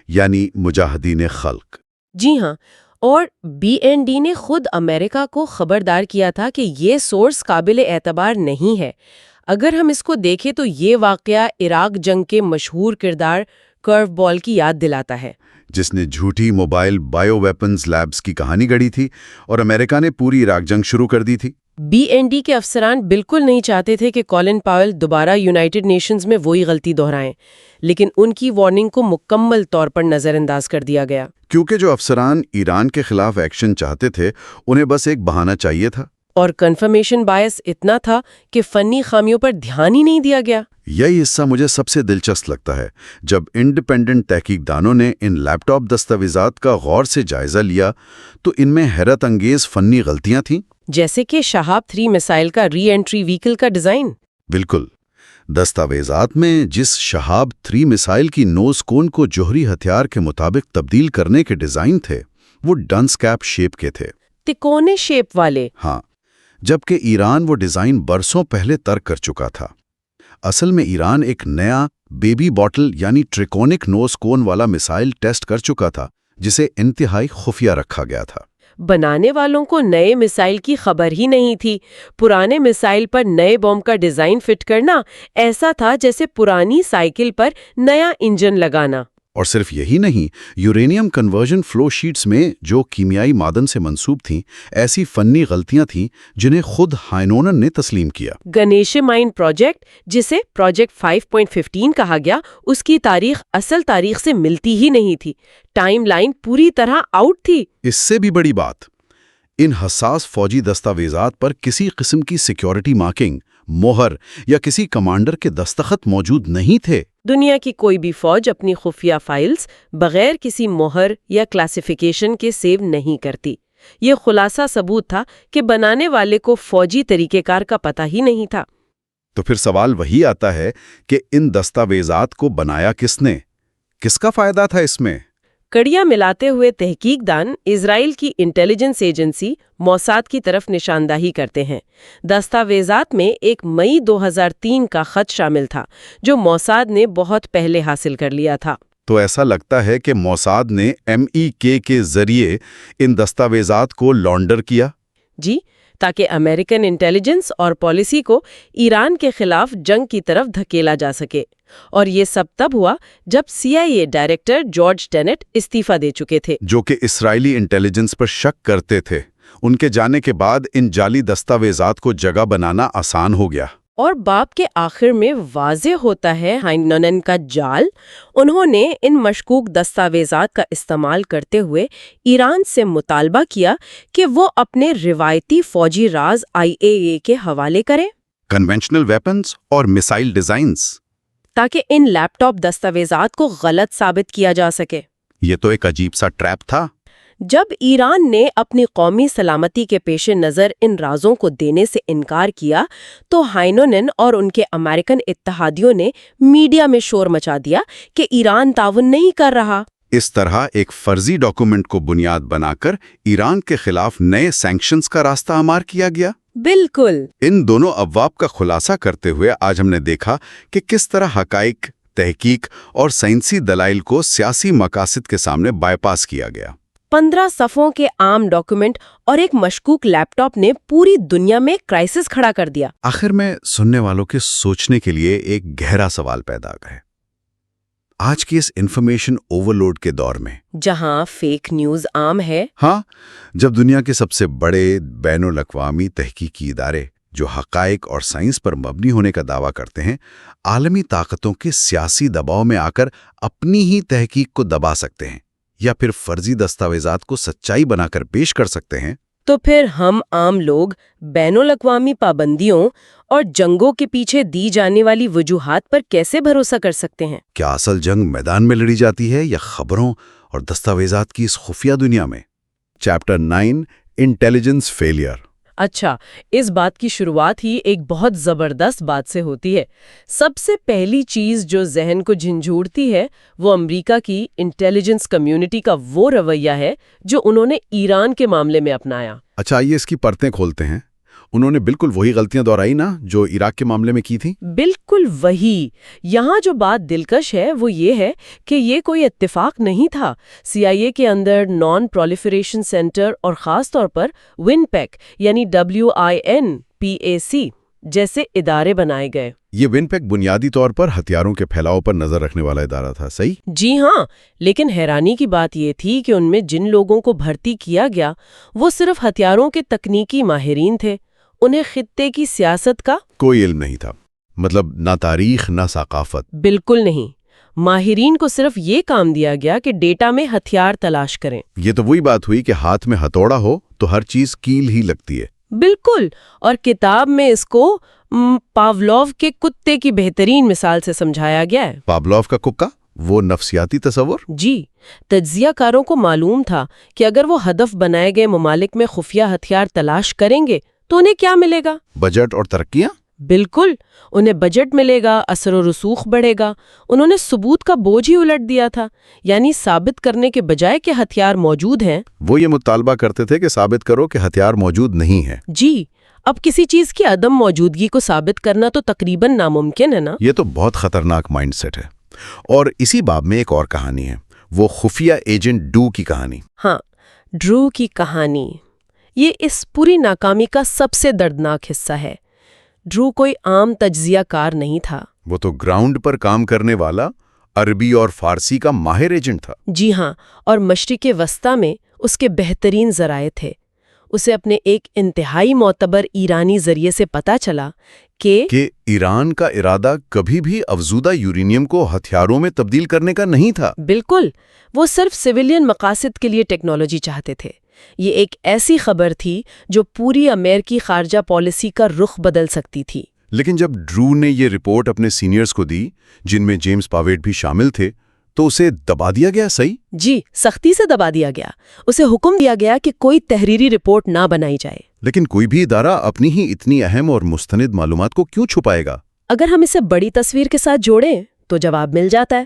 یعنی مجاہدین خلق۔ جی ہاں، اور BND نے خود امریکہ کو خبردار کیا تھا کہ یہ سورس قابل اعتبار نہیں ہے۔ اگر ہم اس کو دیکھیں تو یہ واقعہ عراق جنگ کے مشہور کردار کرو بال کی یاد دلاتا ہے، جس نے جھوٹی موبائل بائیو ویپنز لیبز کی کہانی گڑھی تھی اور امریکہ نے پوری عراق جنگ شروع کر دی تھی۔ BND کے افسران بالکل نہیں چاہتے تھے کہ کولن پاول دوبارہ یونائٹڈ نیشنز میں وہی غلطی دہرائیں، لیکن ان کی وارننگ کو مکمل طور پر نظر انداز کر دیا گیا۔ کیونکہ جو افسران ایران کے خلاف ایکشن چاہتے تھے انہیں بس ایک بہانہ چاہیے تھا۔ اور کنفرمیشن بائس اتنا تھا کہ فنی خامیوں پر دھیان ہی نہیں دیا گیا۔ یہی حصہ مجھے سب سے دلچسپ لگتا ہے۔ جب انڈیپینڈنٹ تحقیق دانوں نے ان لیپ ٹاپ دستاویزات کا غور سے جائزہ لیا تو ان میں حیرت انگیز فنی غلطیاں تھیں، جیسے کہ شہاب 3 میسائل کا ری انٹری وہیکل کا ڈیزائن۔ بالکل، دستاویزات میں جس شہاب 3 میسائل کی نوز کون کو جوہری ہتھیار کے مطابق تبدیل کرنے کے ڈیزائن تھے وہ ڈنس کیپ شیپ کے تھے، تکونے شیپ والے۔ ہاں، جبکہ ایران وہ ڈیزائن برسوں پہلے ترک کر چکا تھا۔ اصل میں ایران ایک نیا بیبی باٹل یعنی ٹریکونک نوز کون والا میسائل ٹیسٹ کر چکا تھا جسے انتہائی خفیہ رکھا گیا تھا۔ بنانے والوں کو نئے میسائل کی خبر ہی نہیں تھی۔ پرانے میسائل پر نئے بم کا ڈیزائن فٹ کرنا ایسا تھا جیسے پرانی سائیکل پر نیا انجن لگانا۔ اور صرف یہی نہیں، یورینیم کنورژن فلو شیٹس میں جو کیمیائی معدن سے منسوب تھیں ایسی فنی غلطیاں تھیں جنہیں خود ہائنونن نے تسلیم کیا۔ گنیش مائن پروجیکٹ، جسے پروجیکٹ 5.15 کہا گیا، اس کی تاریخ اصل تاریخ سے ملتی ہی نہیں تھی۔ ٹائم لائن پوری طرح آؤٹ تھی۔ اس سے بھی بڑی بات، ان حساس فوجی دستاویزات پر کسی قسم کی سیکیورٹی مارکنگ، مہر یا کسی کمانڈر کے دستخط موجود نہیں تھے۔ دنیا کی کوئی بھی فوج اپنی خفیہ فائلز بغیر کسی مہر یا کلاسیفیکیشن کے سیو نہیں کرتی۔ یہ خلاصہ ثبوت تھا کہ بنانے والے کو فوجی طریقہ کار کا پتہ ہی نہیں تھا۔ تو پھر سوال وہی آتا ہے کہ ان دستاویزات کو بنایا کس نے؟ کس کا فائدہ تھا اس میں؟ کڑیاں ملاتے ہوئے تحقیق دان اسرائیل کی انٹیلیجنس ایجنسی موساد کی طرف نشاندہی کرتے ہیں۔ دستاویزات میں ایک مئی 2003 کا خط شامل تھا جو موساد نے بہت پہلے حاصل کر لیا تھا۔ تو ایسا لگتا ہے کہ موساد نے MEK کے ذریعے ان دستاویزات کو لانڈر کیا؟ جی، تاکہ امریکن انٹیلیجنس اور پالیسی کو ایران کے خلاف جنگ کی طرف دھکیلا جا سکے، اور یہ سب تب ہوا جب CIA ڈائریکٹر جارج ٹینٹ استعفیٰ دے چکے تھے، جو کہ اسرائیلی انٹیلیجنس پر شک کرتے تھے۔ ان کے جانے کے بعد ان جعلی دستاویزات کو جگہ بنانا آسان ہو گیا۔ اور باب کے آخر میں واضح ہوتا ہے ہائننن کا جال۔ انہوں نے ان مشکوک دستاویزات کا استعمال کرتے ہوئے ایران سے مطالبہ کیا کہ وہ اپنے روایتی فوجی راز IAEA کے حوالے کرے، کنونشنل ویپنز اور میسائل ڈیزائنز، تاکہ ان لیپ ٹاپ دستاویزات کو غلط ثابت کیا جا سکے۔ یہ تو ایک عجیب سا ٹریپ تھا۔ جب ایران نے اپنی قومی سلامتی کے پیش نظر ان رازوں کو دینے سے انکار کیا تو ہائننن اور ان کے امریکن اتحادیوں نے میڈیا میں شور مچا دیا کہ ایران تعاون نہیں کر رہا۔ اس طرح ایک فرضی ڈاکومنٹ کو بنیاد بنا کر ایران کے خلاف نئے سینکشنز کا راستہ ہموار کیا گیا۔ بالکل۔ ان دونوں ابواب کا خلاصہ کرتے ہوئے آج ہم نے دیکھا کہ کس طرح حقائق، تحقیق اور سائنسی دلائل کو سیاسی مقاصد کے سامنے بائی پاس کیا گیا۔ 15 صفوں کے عام ڈاکومنٹ اور ایک مشکوک لیپ ٹاپ نے پوری دنیا میں کرائسس کھڑا کر دیا۔ آخر میں سننے والوں کے سوچنے کے لیے ایک گہرا سوال پیدا ہے۔ آج کی اس انفارمیشن اوورلوڈ کے دور میں، جہاں فیک نیوز عام ہے، ہاں، جب دنیا کے سب سے بڑے بین الاقوامی تحقیقی ادارے جو حقائق اور سائنس پر مبنی ہونے کا دعویٰ کرتے ہیں، عالمی طاقتوں کے سیاسی دباؤ میں آ کر اپنی ہی تحقیق کو دبا سکتے ہیں یا پھر فرضی دستاویزات کو سچائی بنا کر پیش کر سکتے ہیں، تو پھر ہم عام لوگ بین الاقوامی پابندیوں اور جنگوں کے پیچھے دی جانے والی وجوہات پر کیسے بھروسہ کر سکتے ہیں؟ کیا اصل جنگ میدان میں لڑی جاتی ہے یا خبروں اور دستاویزات کی اس خفیہ دنیا میں؟ Chapter 9 intelligence failure. اچھا، اس بات کی شروعات ہی ایک بہت زبردست بات سے ہوتی ہے۔ سب سے پہلی چیز جو ذہن کو جھنجھوڑتی ہے وہ امریکہ کی انٹیلیجنس کمیونٹی کا وہ رویہ ہے جو انہوں نے ایران کے معاملے میں اپنایا۔ اچھا، آئیے اس کی پرتیں کھولتے ہیں۔ انہوں نے بالکل وہی غلطیاں دہرائی نا جو عراق کے معاملے میں کی تھی؟ بالکل وہی۔ یہاں جو بات دلکش ہے وہ یہ ہے کہ یہ کوئی اتفاق نہیں تھا۔ CIA کے اندر نان پرولیفریشن سینٹر اور خاص طور پر WINPAC یعنی WINPAC جیسے ادارے بنائے گئے۔ یہ WINPAC بنیادی طور پر ہتھیاروں کے پھیلاؤ پر نظر رکھنے والا ادارہ تھا، صحیح؟ جی ہاں، لیکن حیرانی کی بات یہ تھی کہ ان میں جن لوگوں کو بھرتی کیا گیا وہ صرف ہتھیاروں کے تکنیکی ماہرین تھے۔ انہیں خطے کی سیاست کا کوئی علم نہیں تھا، مطلب نہ تاریخ نہ ثقافت۔ بالکل نہیں۔ ماہرین کو صرف یہ کام دیا گیا کہ ڈیٹا میں ہتھیار تلاش کریں۔ یہ تو وہی بات ہوئی کہ ہاتھ میں ہتھوڑا ہو تو ہر چیز کیل ہی لگتی ہے۔ بالکل، اور کتاب میں اس کو پاولوف کے کتے کی بہترین مثال سے سمجھایا گیا ہے۔ پاولوف کا ککا، وہ نفسیاتی تصور؟ جی، تجزیہ کاروں کو معلوم تھا کہ اگر وہ ہدف بنائے گئے ممالک میں خفیہ ہتھیار تلاش کریں گے تو انہیں کیا ملے گا؟ بجٹ اور ترقیاں؟ بالکل، انہیں بجٹ ملے گا، اثر و رسوخ بڑھے گا۔ انہوں نے ثبوت کا بوجھ ہی الٹ دیا تھا، یعنی ثابت کرنے کے بجائے کہ ہتھیار موجود ہیں، وہ یہ مطالبہ کرتے تھے کہ ثابت کرو کہ ہتھیار موجود نہیں ہے۔ جی، اب کسی چیز کی عدم موجودگی کو ثابت کرنا تو تقریباً ناممکن ہے نا؟ یہ تو بہت خطرناک مائنڈ سیٹ ہے۔ اور اسی باب میں ایک اور کہانی ہے، وہ خفیہ ایجنٹ ڈو کی کہانی۔ ہاں، ڈرو کی کہانی، یہ اس پوری ناکامی کا سب سے دردناک حصہ ہے۔ ڈرو کوئی عام تجزیہ کار نہیں تھا، وہ تو گراؤنڈ پر کام کرنے والا عربی اور فارسی کا ماہر ایجنٹ تھا۔ جی ہاں، اور مشرق وسطیٰ میں اس کے بہترین ذرائع تھے۔ اسے اپنے ایک انتہائی معتبر ایرانی ذریعے سے پتہ چلا کہ ایران کا ارادہ کبھی بھی افزودہ یورینیم کو ہتھیاروں میں تبدیل کرنے کا نہیں تھا۔ بالکل، وہ صرف سویلین مقاصد کے لیے ٹیکنالوجی چاہتے تھے۔ یہ ایک ایسی خبر تھی جو پوری امریکی خارجہ پالیسی کا رخ بدل سکتی تھی۔ لیکن جب ڈرو نے یہ رپورٹ اپنے سینئرز کو دی، جن میں جیمز پاویٹ بھی شامل تھے، تو اسے دبا دیا گیا، صحیح؟ جی، سختی سے دبا دیا گیا۔ اسے حکم دیا گیا کہ کوئی تحریری رپورٹ نہ بنائی جائے۔ لیکن کوئی بھی ادارہ اپنی ہی اتنی اہم اور مستند معلومات کو کیوں چھپائے گا؟ اگر ہم اسے بڑی تصویر کے ساتھ جوڑیں تو جواب مل جاتا ہے۔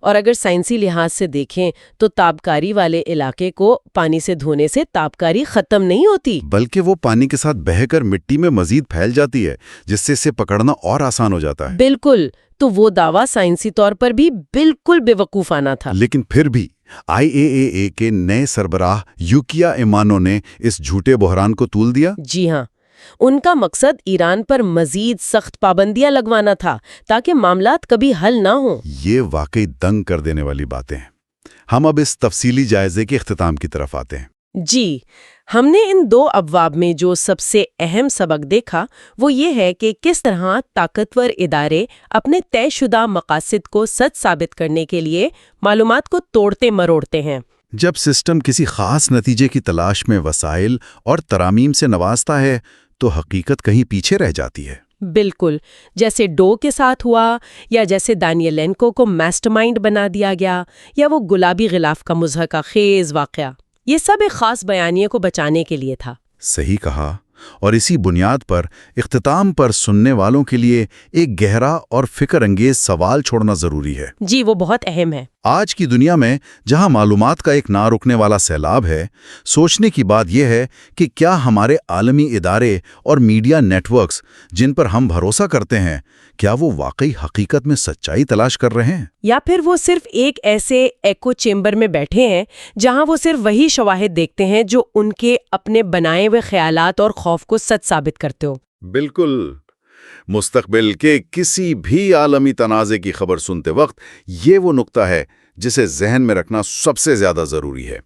اور اگر سائنسی لحاظ سے دیکھیں تو تابکاری والے علاقے کو پانی سے دھونے سے تابکاری ختم نہیں ہوتی، بلکہ وہ پانی کے ساتھ بہہ کر مٹی میں مزید پھیل جاتی ہے، جس سے اسے پکڑنا اور آسان ہو جاتا ہے۔ بالکل۔ تو وہ دعویٰ سائنسی طور پر بھی بالکل بے وقوفانہ تھا۔ لیکن پھر بھی IAEA کے نئے سربراہ یوکیا ایمانو نے اس جھوٹے بحران کو تول دیا۔ جی ہاں، ان کا مقصد ایران پر مزید سخت پابندیاں لگوانا تھا تاکہ معاملات کبھی حل نہ ہوں۔ یہ واقعی دنگ کر دینے والی باتیں ہیں۔ ہم اب اس تفصیلی جائزے کے اختتام کی طرف آتے ہیں۔ جی، ہم نے ان دو ابواب میں جو سب سے اہم سبق دیکھا وہ یہ ہے کہ کس طرح طاقتور ادارے اپنے طے شدہ مقاصد کو سچ ثابت کرنے کے لیے معلومات کو توڑتے مروڑتے ہیں۔ جب سسٹم کسی خاص نتیجے کی تلاش میں وسائل اور ترامیم سے نوازتا ہے تو حقیقت کہیں پیچھے رہ جاتی ہے۔ بالکل، جیسے ڈو کے ساتھ ہوا، یا جیسے دانیلینکو کو میسٹر مائنڈ بنا دیا گیا، یا وہ گلابی غلاف کا مضحکہ خیز واقعہ۔ یہ سب ایک خاص بیانیے کو بچانے کے لیے تھا۔ صحیح کہا، اور اسی بنیاد پر اختتام پر سننے والوں کے لیے ایک گہرا اور فکر انگیز سوال چھوڑنا ضروری ہے۔ جی، وہ بہت اہم ہے۔ آج کی دنیا میں جہاں معلومات کا ایک نہ رکنے والا سیلاب ہے، سوچنے کی بات یہ ہے کہ کیا ہمارے عالمی ادارے اور میڈیا نیٹ ورکس جن پر ہم بھروسہ کرتے ہیں، کیا وہ واقعی حقیقت میں سچائی تلاش کر رہے ہیں؟ یا پھر وہ صرف ایک ایسے ایکو چیمبر میں بیٹھے ہیں جہاں وہ صرف وہی شواہد دیکھتے ہیں جو ان کے اپنے بنائے ہوئے خیالات اور خوف کو سچ ثابت کرتے ہو؟ بالکل۔ مستقبل کے کسی بھی عالمی تنازع کی خبر سنتے وقت یہ وہ نقطہ ہے جسے ذہن میں رکھنا سب سے زیادہ ضروری ہے۔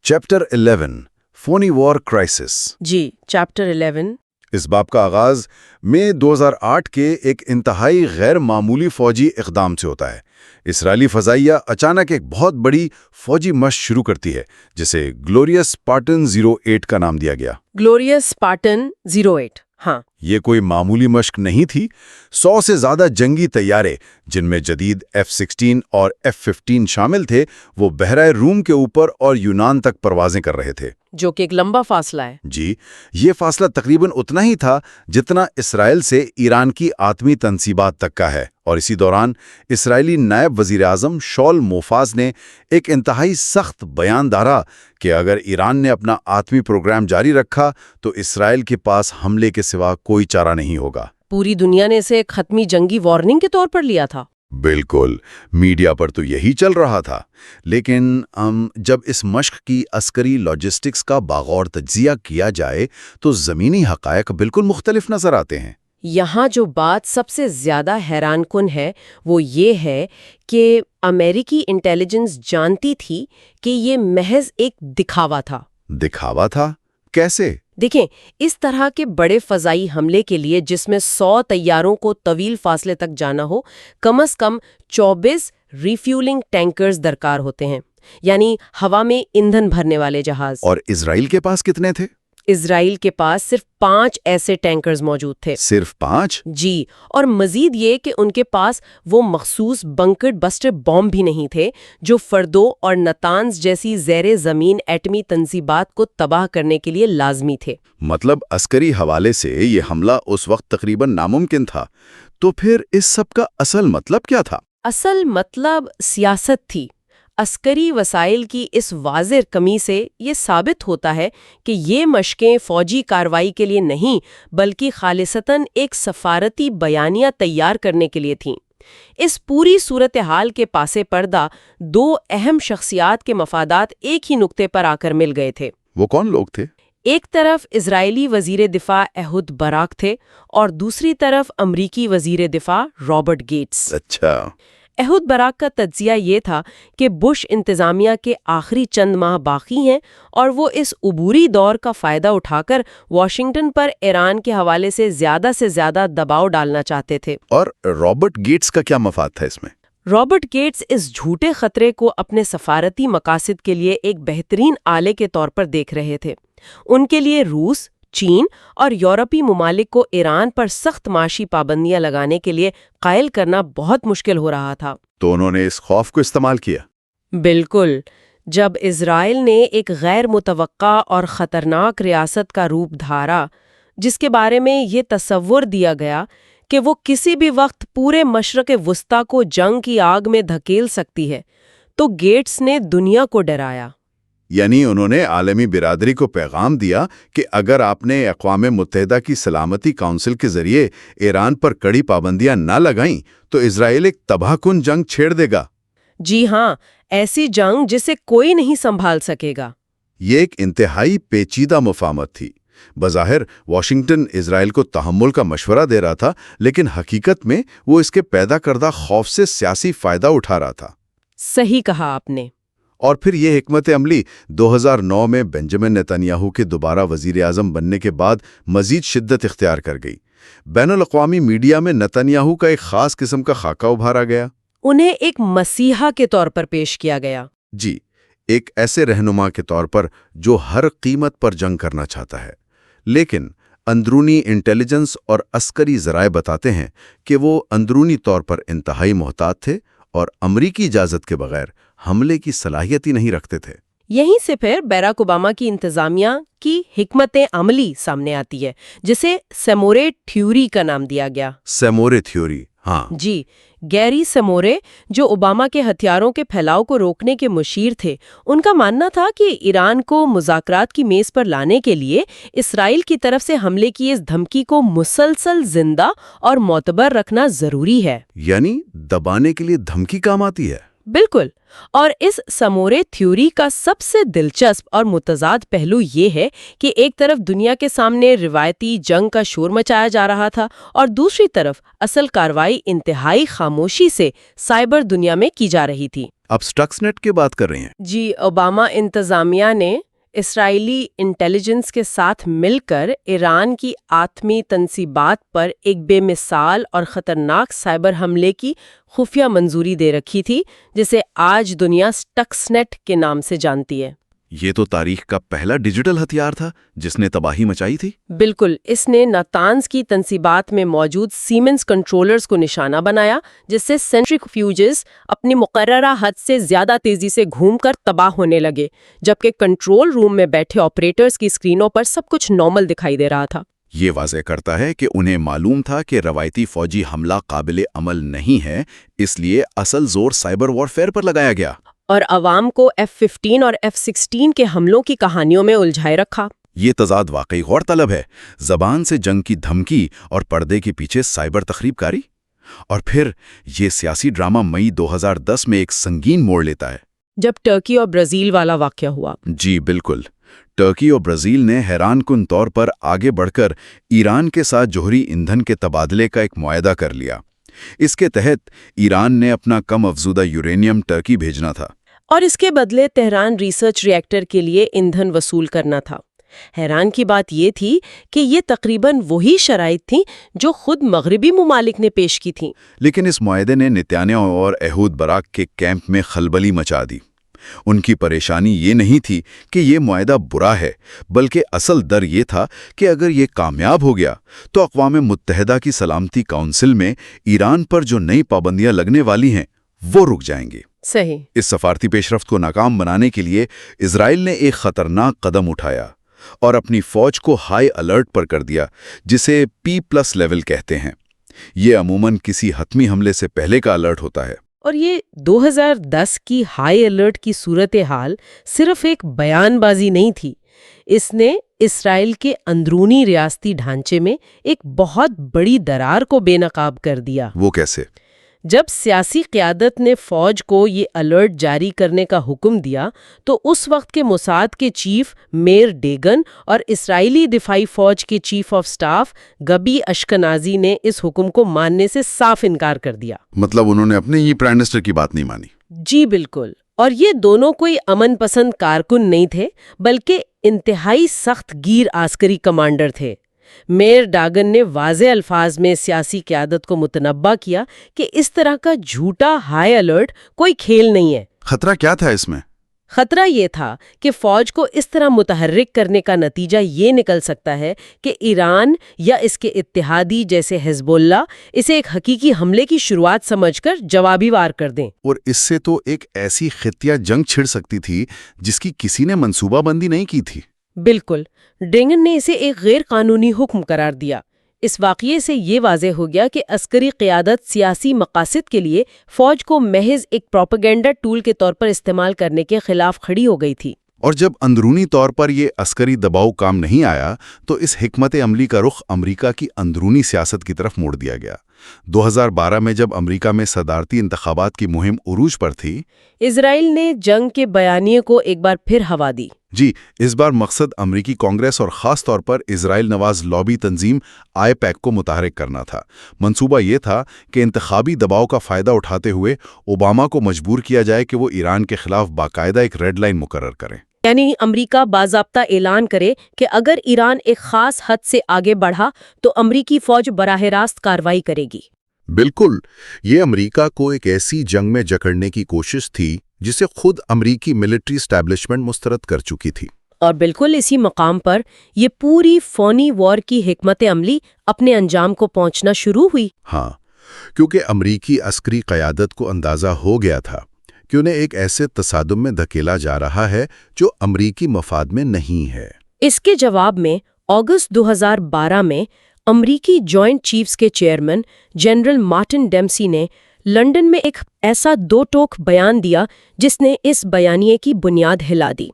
چیپٹر 11 فونی وار کرائسس۔ جی، چیپٹر 11۔ اس باب کا آغاز مئی 2008 کے ایک انتہائی غیر معمولی فوجی اقدام سے ہوتا ہے۔ اسرائیلی فضائیہ اچانک ایک بہت بڑی فوجی مشق شروع کرتی ہے جسے گلوریس اسپارٹن 08 کا نام دیا گیا۔ گلوریس اسپارٹن 08، ہاں۔ یہ کوئی معمولی مشق نہیں تھی۔ 100 سے زیادہ جنگی طیارے، جن میں جدید F-16 اور F-15 شامل تھے، وہ بحیرہ روم کے اوپر اور یونان تک پروازیں کر رہے تھے، جو کہ ایک لمبا فاصلہ ہے۔ جی، یہ فاصلہ تقریباً اتنا ہی تھا جتنا اسرائیل سے ایران کی آتمی تنصیبات تک کا ہے، اور اسی دوران اسرائیلی نائب وزیر اعظم شول موفاز نے ایک انتہائی سخت بیان دہرا کہ اگر ایران نے اپنا آتمی پروگرام جاری رکھا تو اسرائیل کے پاس حملے کے سوا کوئی چارہ نہیں ہوگا۔ پوری دنیا نے اسے ایک حتمی جنگی وارننگ کے طور پر لیا تھا۔ بالکل، میڈیا پر تو یہی چل رہا تھا، لیکن جب اس مشق کی عسکری لاجسٹکس کا باغور تجزیہ کیا جائے تو زمینی حقائق بالکل مختلف نظر آتے ہیں۔ یہاں جو بات سب سے زیادہ حیران کن ہے وہ یہ ہے کہ امریکی انٹیلیجنس جانتی تھی کہ یہ محض ایک دکھاوا تھا۔ دکھاوا تھا؟ کیسے؟ دیکھیں، اس طرح کے بڑے فضائی حملے کے لیے جس میں 100 طیاروں کو طویل فاصلے تک جانا ہو، کم از کم 24 ریفیولنگ ٹینکرز درکار ہوتے ہیں، یعنی ہوا میں ایندھن بھرنے والے جہاز۔ اور اسرائیل کے پاس کتنے تھے؟ اسرائیل کے پاس صرف 5 ایسے ٹینکرز موجود تھے۔ صرف 5؟ جی، اور مزید یہ کہ ان کے پاس وہ مخصوص بنکر بسٹر بوم بھی نہیں تھے جو فردو اور نتانز جیسی زیر زمین ایٹمی تنصیبات کو تباہ کرنے کے لیے لازمی تھے۔ مطلب عسکری حوالے سے یہ حملہ اس وقت تقریباً ناممکن تھا۔ تو پھر اس سب کا اصل مطلب کیا تھا؟ اصل مطلب سیاست تھی۔ عسکری وسائل کی اس واضح کمی سے یہ ثابت ہوتا ہے کہ یہ مشقیں فوجی کارروائی کے لیے نہیں بلکہ خالصتاً ایک سفارتی بیانیہ تیار کرنے کے لیے تھیں۔ اس پوری صورتحال کے پاسے پردہ 2 اہم شخصیات کے مفادات ایک ہی نقطے پر آ کر مل گئے تھے۔ وہ کون لوگ تھے؟ ایک طرف اسرائیلی وزیر دفاع ایہود باراک تھے اور دوسری طرف امریکی وزیر دفاع رابرٹ گیٹس۔ اچھا۔ ایہود باراک کا تجزیہ یہ تھا کہ بش انتظامیہ کے آخری چند ماہ باقی ہیں اور وہ اس عبوری دور کا فائدہ اٹھا کر واشنگٹن پر ایران کے حوالے سے زیادہ دباؤ ڈالنا چاہتے تھے۔ اور رابرٹ گیٹس کا کیا مفاد تھا اس میں؟ رابرٹ گیٹس اس جھوٹے خطرے کو اپنے سفارتی مقاصد کے لیے ایک بہترین آلے کے طور پر دیکھ رہے تھے۔ ان کے لیے روس، چین اور یورپی ممالک کو ایران پر سخت معاشی پابندیاں لگانے کے لیے قائل کرنا بہت مشکل ہو رہا تھا۔ تو انہوں نے اس خوف کو استعمال کیا۔ بالکل۔ جب اسرائیل نے ایک غیر متوقع اور خطرناک ریاست کا روپ دھارا، جس کے بارے میں یہ تصور دیا گیا کہ وہ کسی بھی وقت پورے مشرق وسطیٰ کو جنگ کی آگ میں دھکیل سکتی ہے، تو گیٹس نے دنیا کو ڈرایا۔ یعنی انہوں نے عالمی برادری کو پیغام دیا کہ اگر آپ نے اقوام متحدہ کی سلامتی کونسل کے ذریعے ایران پر کڑی پابندیاں نہ لگائیں تو اسرائیل ایک تباہ کن جنگ چھیڑ دے گا۔ جی ہاں، ایسی جنگ جسے کوئی نہیں سنبھال سکے گا۔ یہ ایک انتہائی پیچیدہ مفاہمت تھی۔ بظاہر واشنگٹن اسرائیل کو تحمل کا مشورہ دے رہا تھا، لیکن حقیقت میں وہ اس کے پیدا کردہ خوف سے سیاسی فائدہ اٹھا رہا تھا۔ صحیح کہا آپ نے۔ اور پھر یہ حکمت عملی 2009 میں بنجامن نیتنیاہو کے دوبارہ وزیر اعظم بننے کے بعد مزید شدت اختیار کر گئی۔ بین الاقوامی میڈیا میں نیتنیاہو کا ایک خاص قسم کا خاکہ ابھارا گیا۔ انہیں ایک مسیحا کے طور پر پیش کیا گیا۔ جی، ایک ایسے رہنما کے طور پر جو ہر قیمت پر جنگ کرنا چاہتا ہے، لیکن اندرونی انٹیلیجنس اور عسکری ذرائع بتاتے ہیں کہ وہ اندرونی طور پر انتہائی محتاط تھے اور امریکی اجازت کے بغیر حملے کی صلاحیت ہی نہیں رکھتے تھے۔ یہیں سے پھر بیراک اوباما کی انتظامیہ کی حکمت عملی سامنے آتی ہے، جسے سیمورے تھیوری کا نام دیا گیا۔ سیمورے تھیوری، ہاں جی، گیری سیمورے، جو اوباما کے ہتھیاروں کے پھیلاؤ کو روکنے کے مشیر تھے، ان کا ماننا تھا کہ ایران کو مذاکرات کی میز پر لانے کے لیے اسرائیل کی طرف سے حملے کی اس دھمکی کو مسلسل زندہ اور معتبر رکھنا ضروری ہے۔ یعنی دبانے کے لیے دھمکی کام آتی ہے۔ بالکل، اور اس سمورے تھیوری کا سب سے دلچسپ اور متضاد پہلو یہ ہے کہ ایک طرف دنیا کے سامنے روایتی جنگ کا شور مچایا جا رہا تھا اور دوسری طرف اصل کارروائی انتہائی خاموشی سے سائبر دنیا میں کی جا رہی تھی۔ اب سٹکس نیٹ کی بات کر رہے ہیں۔ جی، اوباما انتظامیہ نے اسرائیلی انٹیلیجنس کے ساتھ مل کر ایران کی آتمی تنصیبات پر ایک بے مثال اور خطرناک سائبر حملے کی خفیہ منظوری دے رکھی تھی، جسے آج دنیا سٹکس نیٹ کے نام سے جانتی ہے۔ یہ تو تاریخ کا پہلا ڈیجیٹل ہتھیار تھا جس نے تباہی مچائی تھی۔ بالکل، اس نے ناتانز کی تنصیبات میں موجود سیمنز کنٹرولرز کو نشانہ بنایا، جس سے سینٹریفیوجز اپنی مقررہ حد سے زیادہ تیزی سے گھوم کر تباہ ہونے لگے، جبکہ کنٹرول روم میں بیٹھے آپریٹرز کی اسکرینوں پر سب کچھ نارمل دکھائی دے رہا تھا۔ یہ واضح کرتا ہے کہ انہیں معلوم تھا کہ روایتی فوجی حملہ قابل عمل نہیں ہے، اس لیے اصل زور سائبر وارفیئر پر لگایا گیا۔ اور عوام کو F-15 اور F-16 کے حملوں کی کہانیوں میں الجھائے رکھا۔ یہ تضاد واقعی غور طلب ہے، زبان سے جنگ کی دھمکی اور پردے کے پیچھے سائبر تخریب کاری۔ اور پھر یہ سیاسی ڈرامہ مئی 2010 میں ایک سنگین موڑ لیتا ہے، جب ٹرکی اور برازیل والا واقعہ ہوا۔ جی بالکل، ٹرکی اور برازیل نے حیران کن طور پر آگے بڑھ کر ایران کے ساتھ جوہری ایندھن کے تبادلے کا ایک معاہدہ کر لیا۔ اس کے تحت ایران نے اپنا کم افزودہ یورینیم ٹرکی بھیجنا تھا، اور اس کے بدلے تہران ریسرچ ری ایکٹر کے لیے ایندھن وصول کرنا تھا۔ حیران کی بات یہ تھی کہ یہ تقریباً وہی شرائط تھیں جو خود مغربی ممالک نے پیش کی تھیں۔ لیکن اس معاہدے نے نیتانیاہو اور ایہود باراک کے کیمپ میں خلبلی مچا دی۔ ان کی پریشانی یہ نہیں تھی کہ یہ معاہدہ برا ہے، بلکہ اصل در یہ تھا کہ اگر یہ کامیاب ہو گیا تو اقوام متحدہ کی سلامتی کونسل میں ایران پر جو نئی پابندیاں لگنے والی ہیں وہ رک جائیں گی۔ صحیح۔ اس سفارتی پیش رفت کو ناکام بنانے کے لیے اسرائیل نے ایک خطرناک قدم اٹھایا اور اپنی فوج کو ہائی الرٹ پر کر دیا، جسے P+ لیول کہتے ہیں۔ یہ عموماً کسی حتمی حملے سے پہلے کا الرٹ ہوتا ہے۔ اور یہ 2010 کی ہائی الرٹ کی صورتحال صرف ایک بیان بازی نہیں تھی، اس نے اسرائیل کے اندرونی ریاستی ڈھانچے میں ایک بہت بڑی درار کو بے نقاب کر دیا۔ وہ کیسے؟ جب سیاسی قیادت نے فوج کو یہ الرٹ جاری کرنے کا حکم دیا تو اس وقت کے موساد کے چیف میر ڈیگن اور اسرائیلی دفاعی فوج کے چیف آف سٹاف گبی اشکنازی نے اس حکم کو ماننے سے صاف انکار کر دیا۔ مطلب انہوں نے اپنے ہی پرائم منسٹر کی بات نہیں مانی۔ جی بالکل، اور یہ دونوں کوئی امن پسند کارکن نہیں تھے، بلکہ انتہائی سخت گیر عسکری کمانڈر تھے۔ میر ڈاگن نے واضح الفاظ میں سیاسی قیادت کو متنبہ کیا کہ اس طرح کا جھوٹا ہائی الرٹ کوئی کھیل نہیں ہے۔ خطرہ کیا تھا اس میں؟ خطرہ یہ تھا کہ فوج کو اس طرح متحرک کرنے کا نتیجہ یہ نکل سکتا ہے کہ ایران یا اس کے اتحادی جیسے حزب اللہ اسے ایک حقیقی حملے کی شروعات سمجھ کر جوابی وار کر دیں۔ اور اس سے تو ایک ایسی خطیہ جنگ چھڑ سکتی تھی جس کی کسی نے منصوبہ بندی نہیں کی تھی۔ بالکل، ڈینگن نے اسے ایک غیر قانونی حکم قرار دیا۔ اس واقعے سے یہ واضح ہو گیا کہ عسکری قیادت سیاسی مقاصد کے لیے فوج کو محض ایک پروپیگنڈا ٹول کے طور پر استعمال کرنے کے خلاف کھڑی ہو گئی تھی۔ اور جب اندرونی طور پر یہ عسکری دباؤ کام نہیں آیا تو اس حکمت عملی کا رخ امریکہ کی اندرونی سیاست کی طرف موڑ دیا گیا۔ 2012 میں جب امریکہ میں صدارتی انتخابات کی مہم عروج پر تھی، اسرائیل نے جنگ کے بیانیے کو ایک بار پھر ہوا دی۔ جی، اس بار مقصد امریکی کانگریس اور خاص طور پر اسرائیل نواز لابی تنظیم آئی پیک کو متحرک کرنا تھا۔ منصوبہ یہ تھا کہ انتخابی دباؤ کا فائدہ اٹھاتے ہوئے اوباما کو مجبور کیا جائے کہ وہ ایران کے خلاف باقاعدہ ایک ریڈ لائن مقرر کریں۔ یعنی امریکہ باضابطہ اعلان کرے کہ اگر ایران ایک خاص حد سے آگے بڑھا تو امریکی فوج براہ راست کارروائی کرے گی۔ بالکل، یہ امریکہ کو ایک ایسی جنگ میں جکڑنے کی کوشش تھی جسے خود امریکی ملٹری اسٹیبلشمنٹ مسترد کر چکی تھی۔ اور بالکل اسی مقام پر یہ پوری فونی وار کی حکمت عملی اپنے انجام کو پہنچنا شروع ہوئی۔ ہاں، کیونکہ امریکی عسکری قیادت کو اندازہ ہو گیا تھا کہ انہیں ایک ایسے تصادم میں دھکیلا جا رہا ہے جو امریکی مفاد میں نہیں ہے۔ اس کے جواب میں اگست 2012 میں امریکی جوائنٹ چیفز کے چیئرمین جنرل مارٹن ڈیمسی نے لندن میں ایک ایسا دو ٹوک بیان دیا جس نے اس بیانیے کی بنیاد ہلا دی۔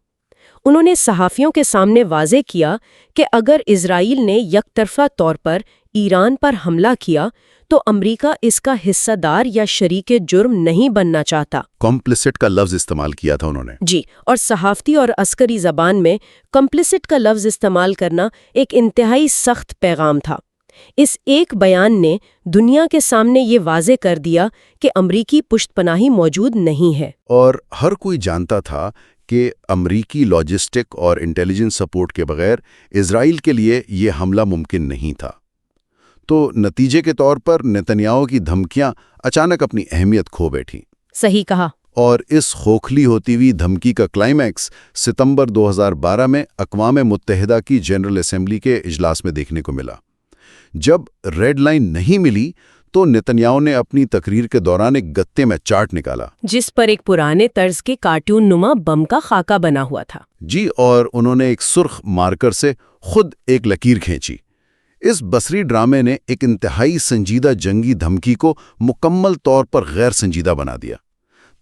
انہوں نے صحافیوں کے سامنے واضح کیا کہ اگر اسرائیل نے یک طرفہ طور پر ایران پر حملہ کیا تو امریکہ اس کا حصہ دار یا شریک جرم نہیں بننا چاہتا۔ کمپلیسٹ کا لفظ استعمال کیا تھا انہوں نے۔ جی، اور صحافتی اور عسکری زبان میں کمپلیسٹ کا لفظ استعمال کرنا ایک انتہائی سخت پیغام تھا۔ اس ایک بیان نے دنیا کے سامنے یہ واضح کر دیا کہ امریکی پشت پناہی موجود نہیں ہے۔ اور ہر کوئی جانتا تھا کہ امریکی لاجسٹک اور انٹیلیجنس سپورٹ کے بغیر اسرائیل کے لیے یہ حملہ ممکن نہیں تھا۔ تو نتیجے کے طور پر نتنیاہو کی دھمکیاں اچانک اپنی اہمیت کھو بیٹھیں۔ صحیح کہا۔ اور اس خوکھلی ہوتی ہوئی دھمکی کا کلائمیکس ستمبر 2012 میں اقوام متحدہ کی جنرل اسمبلی کے اجلاس میں دیکھنے کو ملا۔ جب ریڈ لائن نہیں ملی تو نتنیاہو نے اپنی تقریر کے دوران ایک گتے میں چارٹ نکالا، جس پر ایک پرانے طرز کے کارٹون نما بم کا خاکہ بنا ہوا تھا۔ جی، اور انہوں نے ایک سرخ مارکر سے خود ایک لکیر کھینچی۔ اس بصری ڈرامے نے ایک انتہائی سنجیدہ جنگی دھمکی کو مکمل طور پر غیر سنجیدہ بنا دیا۔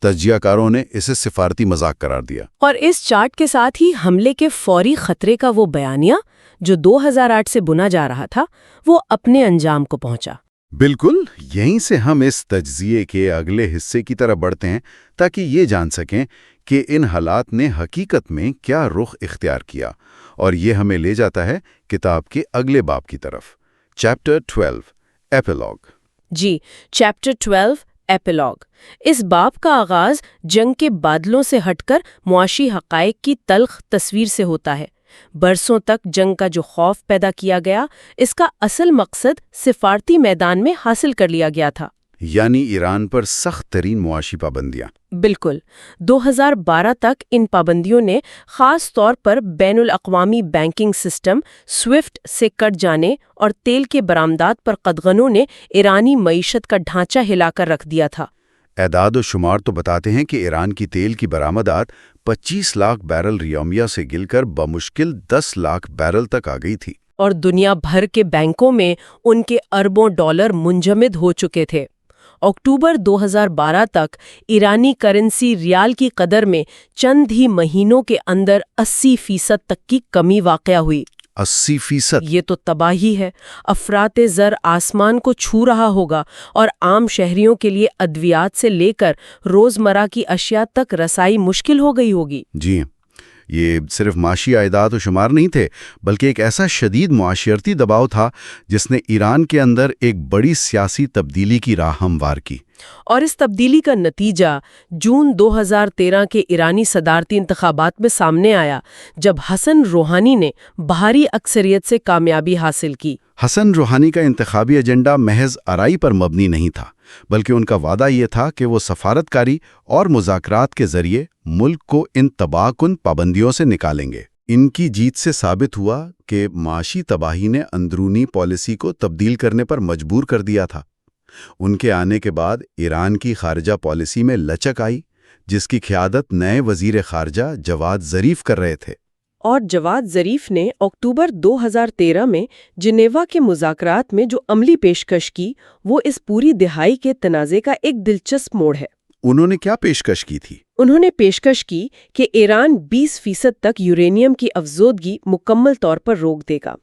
تجزیہ کاروں نے اسے سفارتی مذاق قرار دیا۔ اور اس چارٹ کے ساتھ ہی حملے کے فوری خطرے کا وہ بیانیہ جو 2008 سے بنا جا رہا تھا وہ اپنے انجام کو پہنچا۔ بالکل، یہیں سے ہم اس تجزیے کے اگلے حصے کی طرف بڑھتے ہیں تاکہ یہ جان سکیں کہ ان حالات نے حقیقت میں کیا رخ اختیار کیا، اور یہ ہمیں لے جاتا ہے کتاب کے اگلے باب کی طرف، چیپٹر 12 ایپیلاگ۔ جی، چیپٹر 12 ایپیلاگ۔ اس باب کا آغاز جنگ کے بادلوں سے ہٹ کر معاشی حقائق کی تلخ تصویر سے ہوتا ہے۔ برسوں تک جنگ کا جو خوف پیدا کیا گیا، اس کا اصل مقصد سفارتی میدان میں حاصل کر لیا گیا تھا، یعنی ایران پر سخت ترین معاشی پابندیاں۔ بالکل۔ 2012 تک ان پابندیوں نے خاص طور پر بین الاقوامی بینکنگ سسٹم سوئفٹ سے کٹ جانے اور تیل کے برآمدات پر قدغنوں نے ایرانی معیشت کا ڈھانچہ ہلا کر رکھ دیا تھا۔ اعداد و شمار تو بتاتے ہیں کہ ایران کی تیل کی برآمدات 25 لاکھ بیرل یومیہ سے گر کر بمشکل 10 لاکھ بیرل تک آ گئی تھی، اور دنیا بھر کے بینکوں میں ان کے اربوں ڈالر منجمد ہو چکے تھے۔ اکتوبر 2012 تک ایرانی کرنسی ریال کی قدر میں چند ہی مہینوں کے اندر 80% تک کی کمی واقع ہوئی۔ 80%؟ یہ تو تباہی ہے۔ افراط زر آسمان کو چھو رہا ہوگا، اور عام شہریوں کے لیے ادویات سے لے کر روزمرہ کی اشیاء تک رسائی مشکل ہو گئی ہوگی۔ جی، یہ صرف معاشی اعداد و شمار نہیں تھے، بلکہ ایک ایسا شدید معاشرتی دباؤ تھا جس نے ایران کے اندر ایک بڑی سیاسی تبدیلی کی راہ ہموار کی۔ اور اس تبدیلی کا نتیجہ جون 2013 کے ایرانی صدارتی انتخابات میں سامنے آیا، جب حسن روحانی نے بھاری اکثریت سے کامیابی حاصل کی۔ حسن روحانی کا انتخابی ایجنڈا محض آرائی پر مبنی نہیں تھا، بلکہ ان کا وعدہ یہ تھا کہ وہ سفارتکاری اور مذاکرات کے ذریعے ملک کو ان تباہ کن پابندیوں سے نکالیں گے۔ ان کی جیت سے ثابت ہوا کہ معاشی تباہی نے اندرونی پالیسی کو تبدیل کرنے پر مجبور کر دیا تھا۔ ان کے آنے کے بعد ایران کی خارجہ پالیسی میں لچک آئی، جس کی قیادت نئے وزیر خارجہ جواد ظریف کر رہے تھے۔ اور جواد ظریف نے اکتوبر 2013 میں جنیوا کے مذاکرات میں جو عملی پیشکش کی وہ اس پوری دہائی کے تنازع کا ایک دلچسپ موڑ ہے۔ انہوں نے کیا پیشکش کی تھی؟ انہوں نے پیشکش کی کہ ایران 20% تک یورینیم کی افزودگی مکمل طور پر روک دے گا،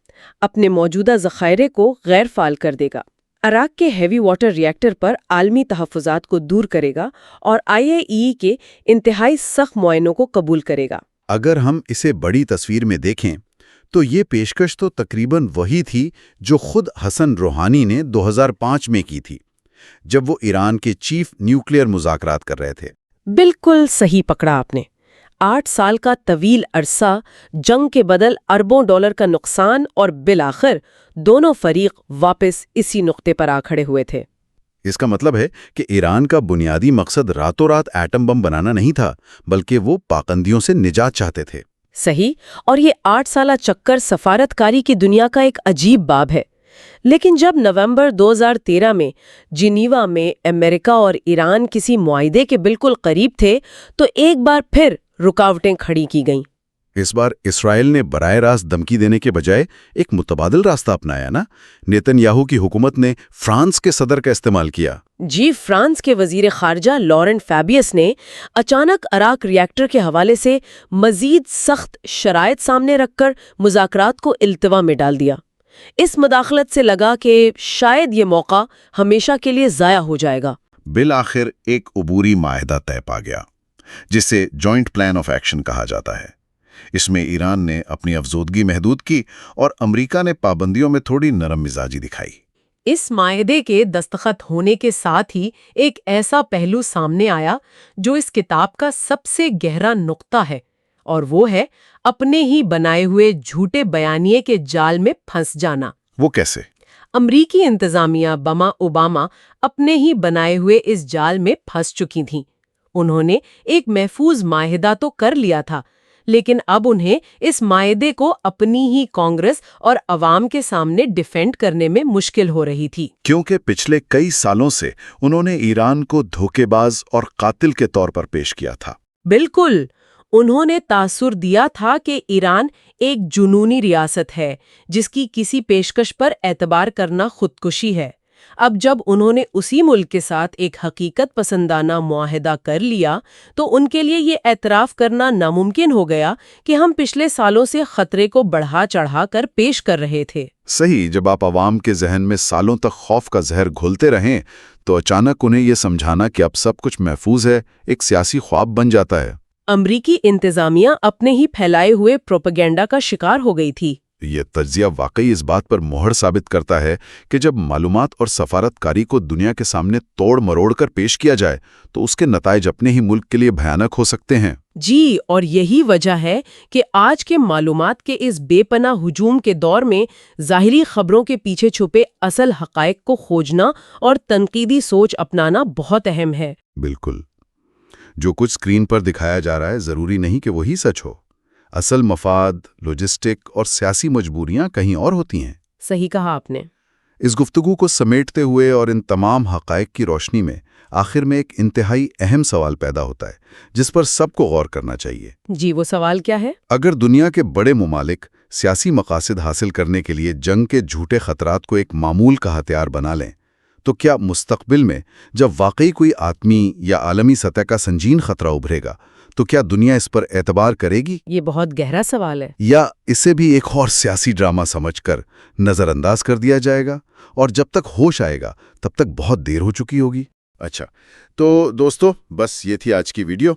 اپنے موجودہ ذخائرے کو غیر فعال کر دے گا، عراق کے ہیوی واٹر ری ایکٹر پر عالمی تحفظات کو دور کرے گا اور IAEA کے انتہائی سخت معائنوں کو قبول کرے گا۔ اگر ہم اسے بڑی تصویر میں دیکھیں تو یہ پیشکش تو تقریباً وہی تھی جو خود حسن روحانی نے 2005 میں کی تھی، جب وہ ایران کے چیف نیوکلیئر مذاکرات کر رہے تھے۔ بالکل صحیح پکڑا آپ نے۔ 8 سال کا طویل عرصہ، جنگ کے بدل اربوں ڈالر کا نقصان، اور بالآخر دونوں فریق واپس اسی نقطے پر آ کھڑے ہوئے تھے۔ اس کا مطلب ہے کہ ایران کا بنیادی مقصد راتوں رات ایٹم بم بنانا نہیں تھا، بلکہ وہ پابندیوں سے نجات چاہتے تھے۔ صحیح، اور یہ 8 سالہ چکر سفارتکاری کی دنیا کا ایک عجیب باب ہے۔ لیکن جب نومبر 2013 میں جنیوا میں امریکہ اور ایران کسی معاہدے کے بالکل قریب تھے تو ایک بار پھر رکاوٹیں کھڑی کی گئیں۔ اس بار اسرائیل نے براہ راست دھمکی دینے کے بجائے ایک متبادل راستہ اپنایا نا۔ نیتن یاہو کی حکومت نے فرانس کے صدر کا استعمال کیا۔ جی، فرانس کے وزیر خارجہ لارنٹ فیبیس نے اچانک عراق ری ایکٹر کے حوالے سے مزید سخت شرائط سامنے رکھ کر مذاکرات کو التوا میں ڈال دیا۔ اس مداخلت سے لگا کہ شاید یہ موقع ہمیشہ کے لیے ضائع ہو جائے گا۔ بالآخر ایک عبوری معاہدہ طے پا گیا، جسے جوائنٹ پلان آف ایکشن کہا جاتا ہے۔ اس میں ایران نے اپنی افزودگی محدود کی اور امریکہ نے پابندیوں میں تھوڑی نرم مزاجی دکھائی۔ اس معاہدے کے دستخط ہونے کے ساتھ ہی ایک ایسا پہلو سامنے آیا جو اس کتاب کا سب سے گہرا نقطہ ہے، اور وہ ہے اپنے ہی بنائے ہوئے جھوٹے بیانیے کے جال میں پھنس جانا۔ وہ کیسے؟ امریکی انتظامیہ بما اوباما اپنے ہی بنائے ہوئے اس جال میں پھنس چکی تھیں۔ انہوں نے ایک محفوظ معاہدہ تو کر لیا تھا، لیکن اب انہیں اس معاہدے کو اپنی ہی کانگریس اور عوام کے سامنے ڈیفینڈ کرنے میں مشکل ہو رہی تھی، کیونکہ پچھلے کئی سالوں سے انہوں نے ایران کو دھوکے باز اور قاتل کے طور پر پیش کیا تھا۔ بالکل، انہوں نے تاثر دیا تھا کہ ایران ایک جنونی ریاست ہے جس کی کسی پیشکش پر اعتبار کرنا خودکشی ہے۔ اب جب انہوں نے اسی ملک کے ساتھ ایک حقیقت پسندانہ معاہدہ کر لیا تو ان کے لیے یہ اعتراف کرنا ناممکن ہو گیا کہ ہم پچھلے سالوں سے خطرے کو بڑھا چڑھا کر پیش کر رہے تھے۔ صحیح، جب آپ عوام کے ذہن میں سالوں تک خوف کا زہر گھولتے رہیں تو اچانک انہیں یہ سمجھانا کہ اب سب کچھ محفوظ ہے ایک سیاسی خواب بن جاتا ہے۔ امریکی انتظامیہ اپنے ہی پھیلائے ہوئے پروپیگنڈا کا شکار ہو گئی تھی۔ یہ تجزیہ واقعی اس بات پر مہر ثابت کرتا ہے کہ جب معلومات اور سفارت کاری کو دنیا کے سامنے توڑ مروڑ کر پیش کیا جائے تو اس کے نتائج اپنے ہی ملک کے لیے بھیانک ہو سکتے ہیں۔ جی، اور یہی وجہ ہے کہ آج کے معلومات کے اس بے پناہ ہجوم کے دور میں ظاہری خبروں کے پیچھے چھپے اصل حقائق کو کھوجنا اور تنقیدی سوچ اپنانا بہت اہم ہے۔ بالکل، جو کچھ اسکرین پر دکھایا جا رہا ہے ضروری نہیں کہ وہی سچ ہو۔ اصل مفاد، لاجسٹک اور سیاسی مجبوریاں کہیں اور ہوتی ہیں۔ صحیح کہا آپ نے۔ اس گفتگو کو سمیٹتے ہوئے اور ان تمام حقائق کی روشنی میں آخر میں ایک انتہائی اہم سوال پیدا ہوتا ہے جس پر سب کو غور کرنا چاہیے۔ جی، وہ سوال کیا ہے؟ اگر دنیا کے بڑے ممالک سیاسی مقاصد حاصل کرنے کے لیے جنگ کے جھوٹے خطرات کو ایک معمول کا ہتھیار بنا لیں تو کیا مستقبل میں جب واقعی کوئی آتمی یا عالمی سطح کا سنجین خطرہ ابھرے گا تو کیا دنیا اس پر اعتبار کرے گی؟ یہ بہت گہرا سوال ہے۔ یا اسے بھی ایک اور سیاسی ڈرامہ سمجھ کر نظر انداز کر دیا جائے گا اور جب تک ہوش آئے گا تب تک بہت دیر ہو چکی ہوگی؟ اچھا، تو دوستو، بس یہ تھی آج کی ویڈیو۔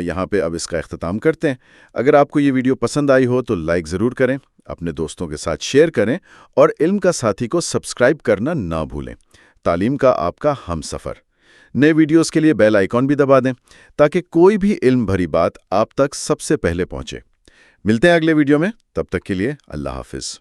یہاں پہ اب اس کا اختتام کرتے ہیں۔ اگر آپ کو یہ ویڈیو پسند آئی ہو تو لائک ضرور کریں، اپنے دوستوں کے ساتھ شیئر کریں اور علم کا ساتھی کو سبسکرائب کرنا نہ بھولیں۔ تعلیم کا آپ کا ہم سفر۔ نئے ویڈیوز کے لیے بیل آئیکن بھی دبا دیں تاکہ کوئی بھی علم بھری بات آپ تک سب سے پہلے پہنچے۔ ملتے ہیں اگلے ویڈیو میں، تب تک کے لیے اللہ حافظ۔